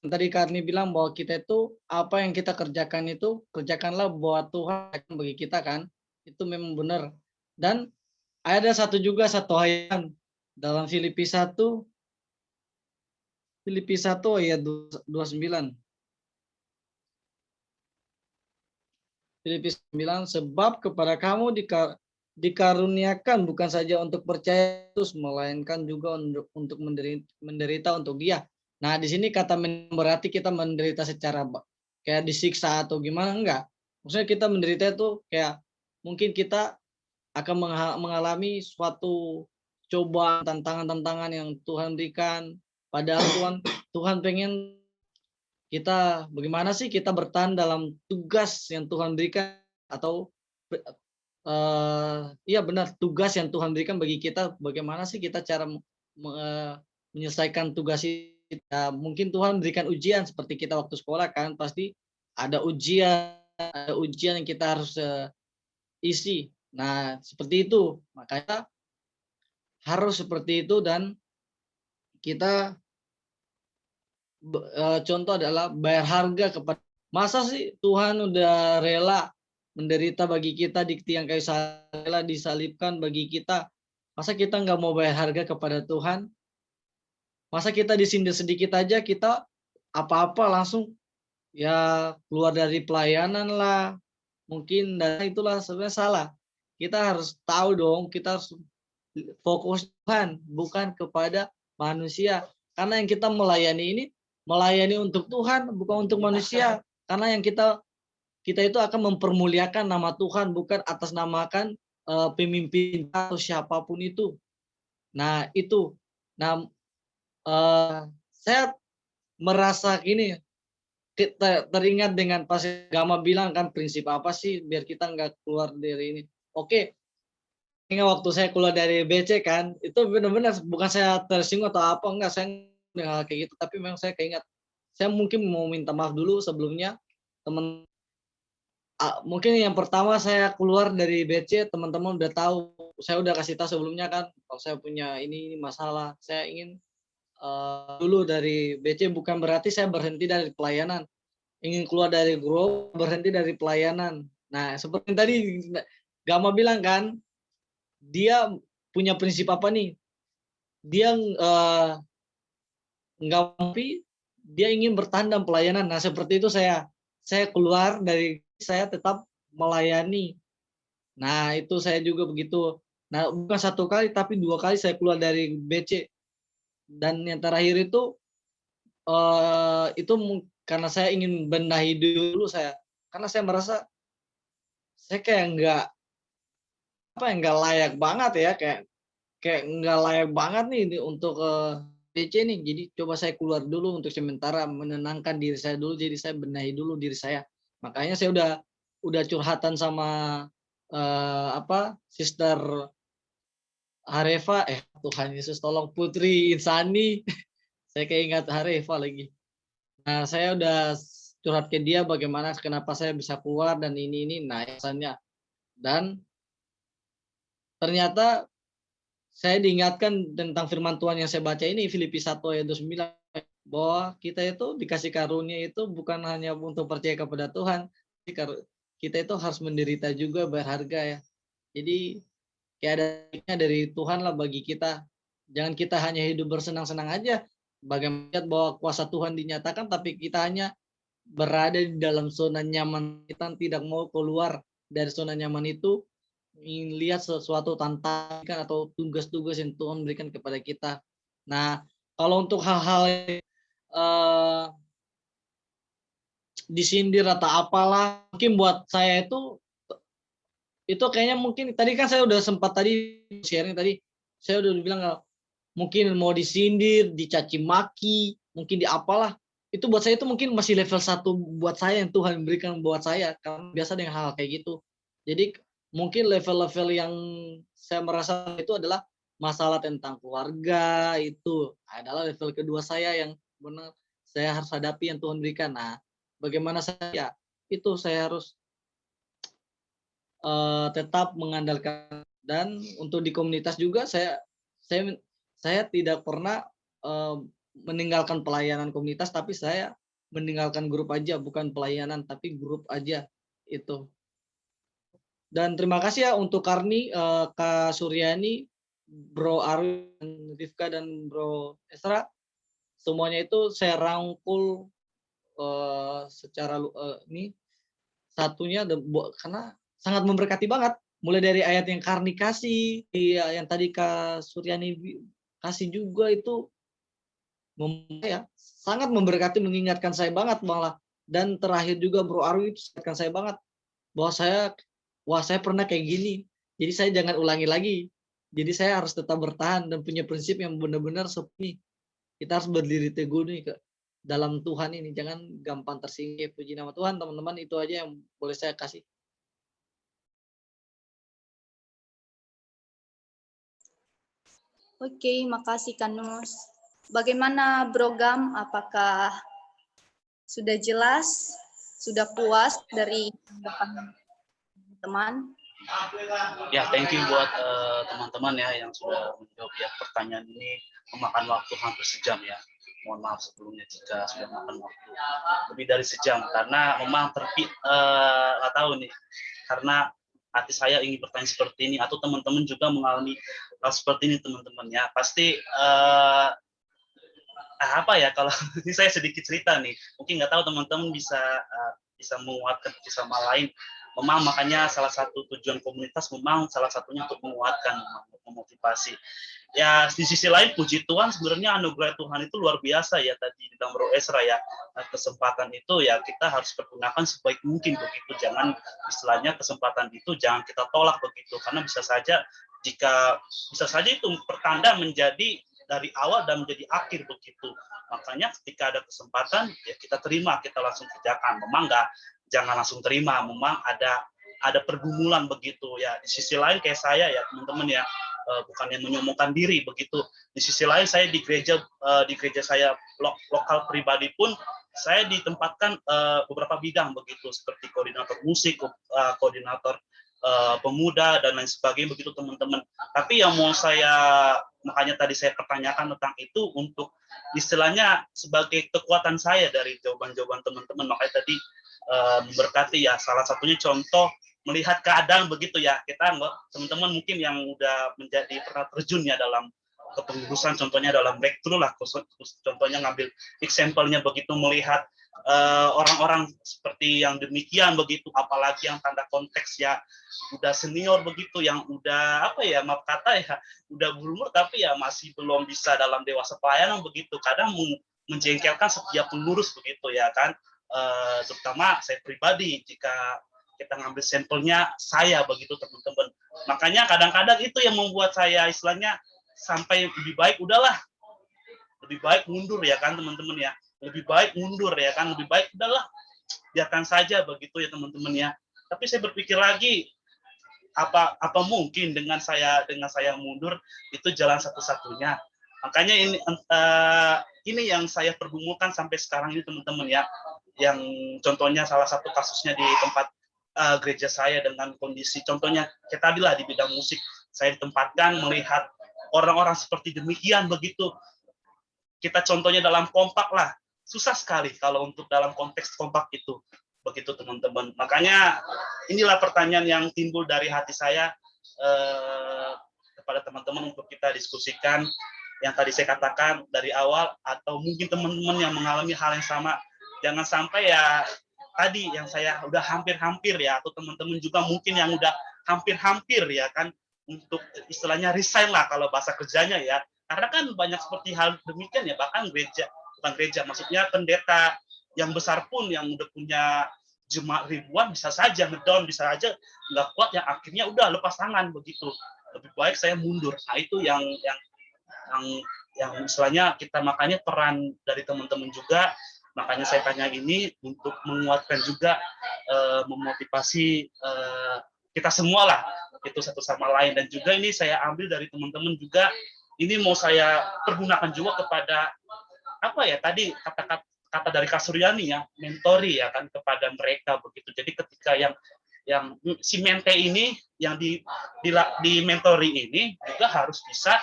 Tadi Karni bilang bahwa kita itu apa yang kita kerjakan itu kerjakanlah buat Tuhan bagi kita kan. Itu memang benar. Dan ada satu ayat dalam Filipi 1 ayat 29. Filipi 9, sebab kepada kamu dikaruniakan bukan saja untuk percaya Yesus, melainkan juga untuk menderita untuk Dia. Nah, di sini kata berarti kita menderita secara kayak disiksa atau gimana, enggak. Maksudnya kita menderita itu kayak mungkin kita akan mengalami suatu cobaan, tantangan yang Tuhan berikan. Padahal Tuhan pengen kita bagaimana sih kita bertahan dalam tugas yang Tuhan berikan, atau iya benar, tugas yang Tuhan berikan bagi kita, bagaimana sih kita cara menyelesaikan tugas itu. Mungkin Tuhan berikan ujian seperti kita waktu sekolah kan, pasti ada ujian yang kita harus isi. Nah, seperti itu. Makanya harus seperti itu, dan kita contoh adalah bayar harga kepada. Masa sih Tuhan udah rela menderita bagi kita di tiang kayu salib, rela disalibkan bagi kita. Masa kita nggak mau bayar harga kepada Tuhan? Masa kita disindir sedikit aja kita apa-apa langsung ya keluar dari pelayanan lah, mungkin, dan itulah sebenarnya salah. Kita harus tahu dong, kita harus fokus Tuhan, bukan kepada manusia. Karena yang kita melayani ini, melayani untuk Tuhan, bukan untuk manusia. Karena yang kita itu akan mempermuliakan nama Tuhan, bukan atas namakan pemimpin atau siapapun itu. Nah itu, nah saya merasa gini, kita teringat dengan pas Gama bilang kan prinsip apa sih biar kita nggak keluar dari ini. Oke, ingat waktu saya keluar dari BC kan, itu benar-benar bukan saya tersinggung atau apa, enggak, saya kayak gitu, tapi memang saya keingat. Saya mungkin mau minta maaf dulu sebelumnya, teman. Mungkin yang pertama saya keluar dari BC, teman-teman udah tahu, saya udah kasih tahu sebelumnya kan, kalau saya punya ini masalah, saya ingin dulu dari BC, bukan berarti saya berhenti dari pelayanan, ingin keluar dari grup, berhenti dari pelayanan. Nah, seperti tadi Gama bilang kan, dia punya prinsip apa nih? Dia nggak mampu, dia ingin bertahan dalam pelayanan. Nah, seperti itu saya keluar dari, saya tetap melayani. Nah, itu saya juga begitu. Nah, bukan satu kali, tapi 2 kali saya keluar dari BC. Dan yang terakhir itu karena saya ingin benahi dulu saya. Karena saya merasa saya kayak nggak layak banget ya, kayak nggak layak banget nih untuk BC nih. Jadi coba saya keluar dulu untuk sementara menenangkan diri saya dulu. Jadi saya benahi dulu diri saya. Makanya saya udah curhatan sama Sister Harefa, Tuhan Yesus tolong, Putri Insani. Saya keingat Harefa lagi. Nah, saya udah curhat ke dia bagaimana kenapa saya bisa keluar dan ini. Nah, alasannya. Dan ternyata saya diingatkan tentang firman Tuhan yang saya baca ini, Filipi 1 ayat 29, bahwa kita itu dikasih karunia itu bukan hanya untuk percaya kepada Tuhan, kita itu harus menderita juga, berharga ya. Jadi kayak ada dari Tuhan lah bagi kita. Jangan kita hanya hidup bersenang-senang aja, bagaimana bahwa kuasa Tuhan dinyatakan, tapi kita hanya berada di dalam zona nyaman, kita tidak mau keluar dari zona nyaman itu, ingin lihat sesuatu tantangan atau tugas-tugas yang Tuhan berikan kepada kita. Nah, kalau untuk hal-hal disindir atau apalah, mungkin buat saya itu kayaknya mungkin tadi kan saya udah sempat tadi sharing tadi, saya udah bilang mungkin mau disindir, dicaci maki, mungkin di apalah, itu buat saya itu mungkin masih level 1 buat saya yang Tuhan berikan buat saya, karena biasa dengan hal kayak gitu. Jadi mungkin level-level yang saya merasa itu adalah masalah tentang keluarga, itu adalah level kedua saya yang benar saya harus hadapi yang Tuhan berikan. Nah, bagaimana saya itu saya harus tetap mengandalkan, dan untuk di komunitas juga saya tidak pernah meninggalkan pelayanan komunitas, tapi saya meninggalkan grup aja, bukan pelayanan tapi grup aja itu. Dan terima kasih ya untuk Karni, Kak Suryani, Bro Arwin, Rifka, dan Bro Esra. Semuanya itu saya rangkul secara ini satunya, karena sangat memberkati banget. Mulai dari ayat yang Karni kasih, yang tadi Kak Suryani kasih juga, itu sangat memberkati, mengingatkan saya banget malah. Dan terakhir juga Bro Arwin itu mengingatkan saya banget bahwa saya pernah kayak gini, jadi saya jangan ulangi lagi. Jadi saya harus tetap bertahan dan punya prinsip yang benar-benar seperti kita harus berdiri teguh nih dalam Tuhan ini, jangan gampang tersinggung. Puji nama Tuhan, teman-teman, itu aja yang boleh saya kasih. Oke, makasih Kanus. Bagaimana Bro Gam, apakah sudah jelas, sudah puas dari teman? Ya, thank you buat teman-teman ya yang sudah menjawab ya. Pertanyaan ini memakan waktu hampir sejam ya. Mohon maaf sebelumnya jika sudah makan waktu lebih dari sejam, karena memang nggak tahu nih, karena hati saya ingin bertanya seperti ini, atau teman-teman juga mengalami hal seperti ini teman-teman ya. Pasti apa ya, kalau ini saya sedikit cerita nih, mungkin nggak tahu teman-teman bisa menguatkan sama lain. Memang makanya salah satu tujuan komunitas memang salah satunya untuk menguatkan, memotivasi. Ya di sisi lain puji Tuhan, sebenarnya anugerah Tuhan itu luar biasa ya, tadi di dalam Bro Ezra ya, kesempatan itu ya kita harus pergunakan sebaik mungkin begitu. Jangan istilahnya kesempatan itu jangan kita tolak begitu, karena bisa saja itu pertanda menjadi dari awal dan menjadi akhir begitu. Makanya ketika ada kesempatan ya kita terima, kita langsung kerjakan. Memang jangan langsung terima, memang ada pergumulan begitu ya. Di sisi lain kayak saya ya teman-teman ya, bukannya menyombongkan diri begitu. Di sisi lain saya di gereja saya lokal pribadi pun saya ditempatkan beberapa bidang begitu, seperti koordinator musik, koordinator pemuda dan lain sebagainya begitu teman-teman. Tapi yang mau makanya tadi saya pertanyakan tentang itu untuk istilahnya sebagai kekuatan saya dari jawaban-jawaban teman-teman. Makanya tadi memberkati ya, salah satunya contoh melihat keadaan begitu ya. Kita teman-teman mungkin yang udah pernah terjun ya dalam kepengurusan, contohnya dalam breakthrough lah, contohnya ngambil example-nya begitu, melihat orang-orang seperti yang demikian begitu, apalagi yang tanda konteks ya udah senior begitu, yang udah maaf kata ya udah berumur tapi ya masih belum bisa dalam dewasa pelayanan begitu, kadang menjengkelkan setiap pengurus begitu ya kan, terutama saya pribadi jika kita ngambil sampelnya saya begitu teman-teman. Makanya kadang-kadang itu yang membuat saya istilahnya sampai lebih baik mundur ya kan teman-teman ya, lebih baik mundur ya kan, lebih baik udahlah biarkan saja begitu ya teman-teman ya. Tapi saya berpikir lagi, apa mungkin dengan saya mundur itu jalan satu-satunya. Makanya ini yang saya pergumulkan sampai sekarang ini teman-teman ya, yang contohnya salah satu kasusnya di tempat gereja saya dengan kondisi contohnya kayak tadi lah di bidang musik, saya ditempatkan melihat orang-orang seperti demikian begitu. Kita contohnya dalam kompak lah, susah sekali kalau untuk dalam konteks kompak itu begitu teman-teman. Makanya inilah pertanyaan yang timbul dari hati saya kepada teman-teman untuk kita diskusikan yang tadi saya katakan dari awal, atau mungkin teman-teman yang mengalami hal yang sama, jangan sampai ya tadi yang saya udah hampir-hampir ya, atau teman-teman juga mungkin yang udah hampir-hampir ya kan, untuk istilahnya resign lah kalau bahasa kerjanya ya, karena kan banyak seperti hal demikian ya, bahkan bukan gereja, maksudnya pendeta yang besar pun yang udah punya jemaat ribuan bisa saja ngedown, bisa aja nggak kuat, yang akhirnya udah lepas tangan begitu. Lebih baik saya mundur. Nah itu yang istilahnya kita, makanya peran dari teman-teman juga, makanya saya tanya ini untuk menguatkan juga, memotivasi kita semua lah itu satu sama lain. Dan juga ini saya ambil dari teman-teman juga, ini mau saya pergunakan juga kepada tadi kata dari Kak Suryani ya, mentori ya kan kepada mereka begitu. Jadi ketika yang si mente ini yang di mentori ini juga harus bisa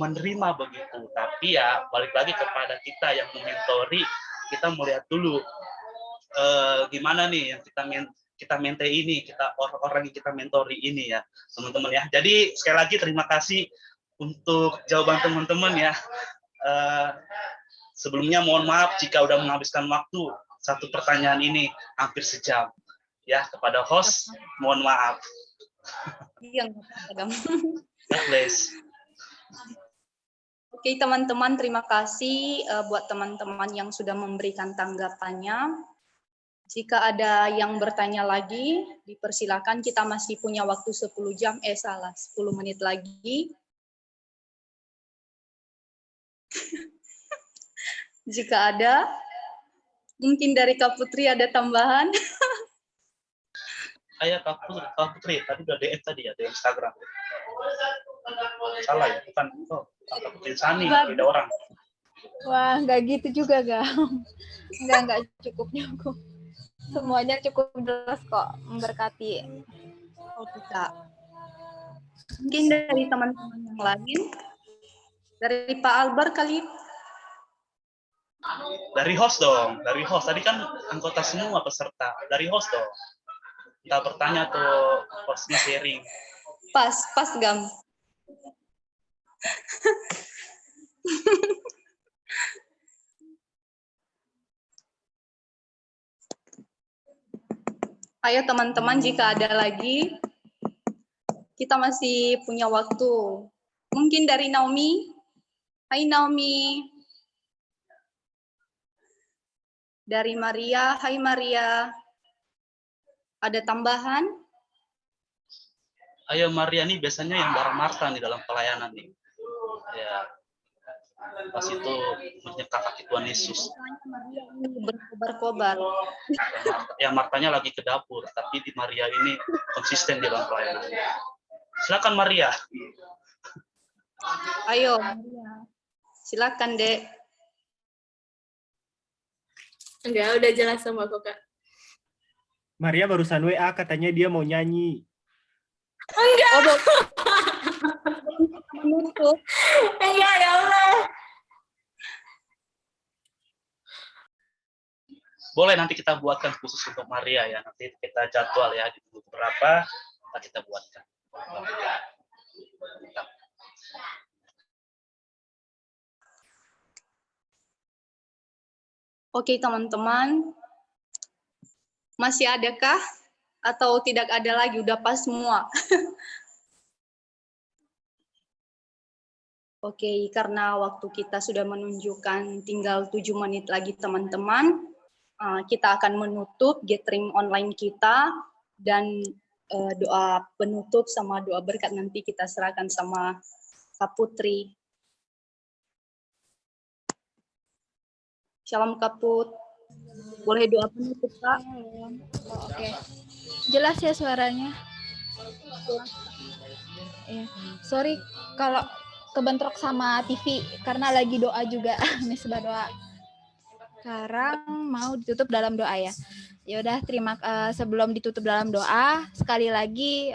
menerima begitu. Tapi ya balik lagi kepada kita yang mementori, kita melihat dulu gimana nih yang kita mente ini, kita orang yang kita mentori ini ya teman-teman ya. Jadi sekali lagi terima kasih untuk jawaban teman-teman ya. Sebelumnya mohon maaf jika udah menghabiskan waktu satu pertanyaan ini hampir sejam ya. Kepada host mohon maaf. Iya, God bless. Oke teman-teman, terima kasih buat teman-teman yang sudah memberikan tanggapannya. Jika ada yang bertanya lagi, dipersilakan, kita masih punya waktu 10 menit lagi. Jika ada, mungkin dari Kak Putri ada tambahan. Ayah Kak Putri, tadi udah DM tadi ya di Instagram. Salah ya, bukan. Kak Putri Sani, beda orang. Wah, nggak gitu juga, Gam. Nggak cukup. Semuanya cukup jelas kok, memberkati. Oh, tidak. Mungkin dari teman-teman yang lain, dari Pak Albar kali. Dari host dong, dari host. Tadi kan anggota semua peserta. Dari host dong. Kita bertanya tuh, hostnya sharing. Pas Gam. Ayo teman-teman, jika ada lagi, kita masih punya waktu. Mungkin dari Naomi. Hai Naomi. Dari Maria. Hai Maria. Ada tambahan? Ayo Maria nih biasanya yang bareng Marta nih dalam pelayanan nih. Ya, pas itu menyekak kaki Tuhan Yesus. Berkobar-kobar. Ya Martanya lagi ke dapur, tapi di Maria ini konsisten di dalam pelayanan. Silakan Maria. Ayo Maria. Silakan Dek. Enggak, udah jelas sama aku, Kak. Maria barusan WA katanya dia mau nyanyi. Enggak. Oh, menutup. Enggak, ya Allah. Boleh nanti kita buatkan khusus untuk Maria ya. Nanti kita jadwal ya di minggu berapa kita buatkan. Oke teman-teman, masih adakah atau tidak ada lagi? Udah pas semua. Oke, karena waktu kita sudah menunjukkan tinggal 7 menit lagi teman-teman, kita akan menutup gathering online kita dan doa penutup sama doa berkat nanti kita serahkan sama Kak Putri. Shalom Kak Put. Boleh doa penutup Kak? Oke. Jelas ya suaranya? Ya. Sorry kalau kebentrok sama TV karena lagi doa juga. Misbah doa. Sekarang mau ditutup dalam doa ya. Ya udah, sebelum ditutup dalam doa, sekali lagi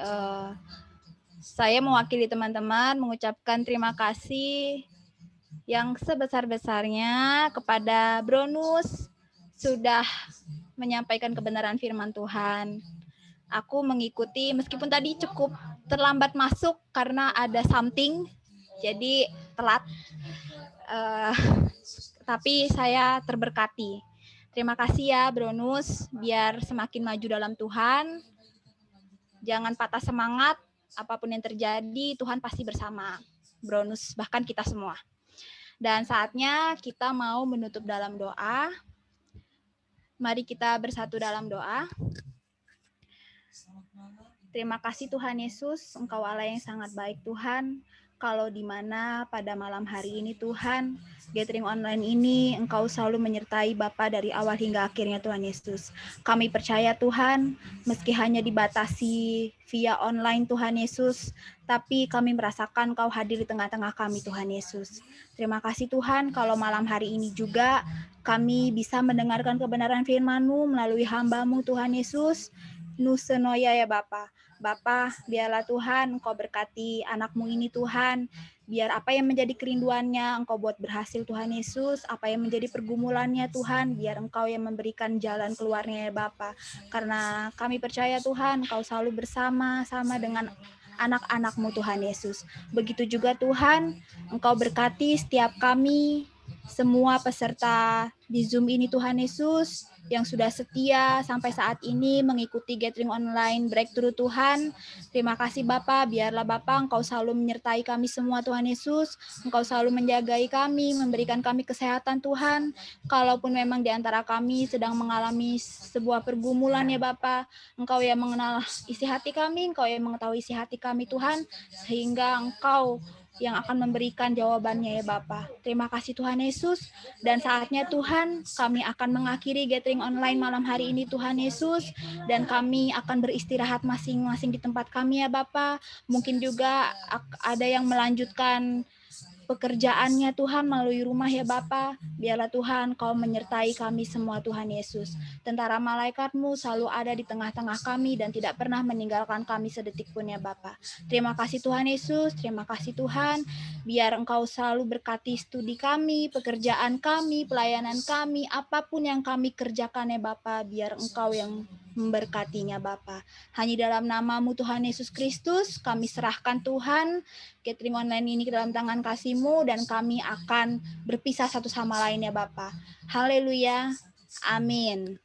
saya mewakili teman-teman mengucapkan terima kasih yang sebesar-besarnya kepada Bronus sudah menyampaikan kebenaran firman Tuhan. Aku mengikuti meskipun tadi cukup terlambat masuk karena ada something, jadi telat. Tapi saya terberkati. Terima kasih ya Bronus, biar semakin maju dalam Tuhan. Jangan patah semangat, apapun yang terjadi Tuhan pasti bersama Bronus, bahkan kita semua. Dan saatnya kita mau menutup dalam doa. Mari kita bersatu dalam doa. Terima kasih Tuhan Yesus, Engkau Allah yang sangat baik Tuhan. Kalau di mana pada malam hari ini Tuhan, gathering online ini Engkau selalu menyertai Bapa dari awal hingga akhirnya Tuhan Yesus. Kami percaya Tuhan, meski hanya dibatasi via online Tuhan Yesus, tapi kami merasakan Engkau hadir di tengah-tengah kami Tuhan Yesus. Terima kasih Tuhan, kalau malam hari ini juga kami bisa mendengarkan kebenaran firman-Mu melalui hamba-Mu Tuhan Yesus. Nusenoya ya Bapa. Bapa, biarlah Tuhan Engkau berkati anak-Mu ini Tuhan. Biar apa yang menjadi kerinduannya Engkau buat berhasil Tuhan Yesus. Apa yang menjadi pergumulannya Tuhan, biar Engkau yang memberikan jalan keluarnya ya Bapa. Karena kami percaya Tuhan Engkau selalu bersama-sama dengan anak-anak-Mu Tuhan Yesus. Begitu juga Tuhan, Engkau berkati setiap kami, semua peserta di Zoom ini Tuhan Yesus, yang sudah setia sampai saat ini mengikuti gathering online Breakthrough Tuhan. Terima kasih Bapa, biarlah Bapa Engkau selalu menyertai kami semua Tuhan Yesus. Engkau selalu menjagai kami, memberikan kami kesehatan Tuhan. Kalaupun memang di antara kami sedang mengalami sebuah pergumulan ya Bapa, Engkau yang mengenal isi hati kami, Engkau yang mengetahui isi hati kami Tuhan, sehingga Engkau yang akan memberikan jawabannya ya Bapa. Terima kasih Tuhan Yesus. Dan saatnya Tuhan, kami akan mengakhiri gathering online malam hari ini Tuhan Yesus. Dan kami akan beristirahat masing-masing di tempat kami ya Bapa. Mungkin juga ada yang melanjutkan pekerjaannya Tuhan melalui rumah ya Bapa. Biarlah Tuhan Kau menyertai kami semua Tuhan Yesus. Tentara malaikat-Mu selalu ada di tengah-tengah kami dan tidak pernah meninggalkan kami sedetik pun ya Bapa. Terima kasih Tuhan Yesus, terima kasih Tuhan. Biar Engkau selalu berkati studi kami, pekerjaan kami, pelayanan kami, apapun yang kami kerjakan ya Bapa, biar Engkau yang memberkatinya Bapa. Hanya dalam nama-Mu Tuhan Yesus Kristus, kami serahkan Tuhan gathering online ini ke dalam tangan kasih-Mu, dan kami akan berpisah satu sama lain ya Bapa. Haleluya. Amin.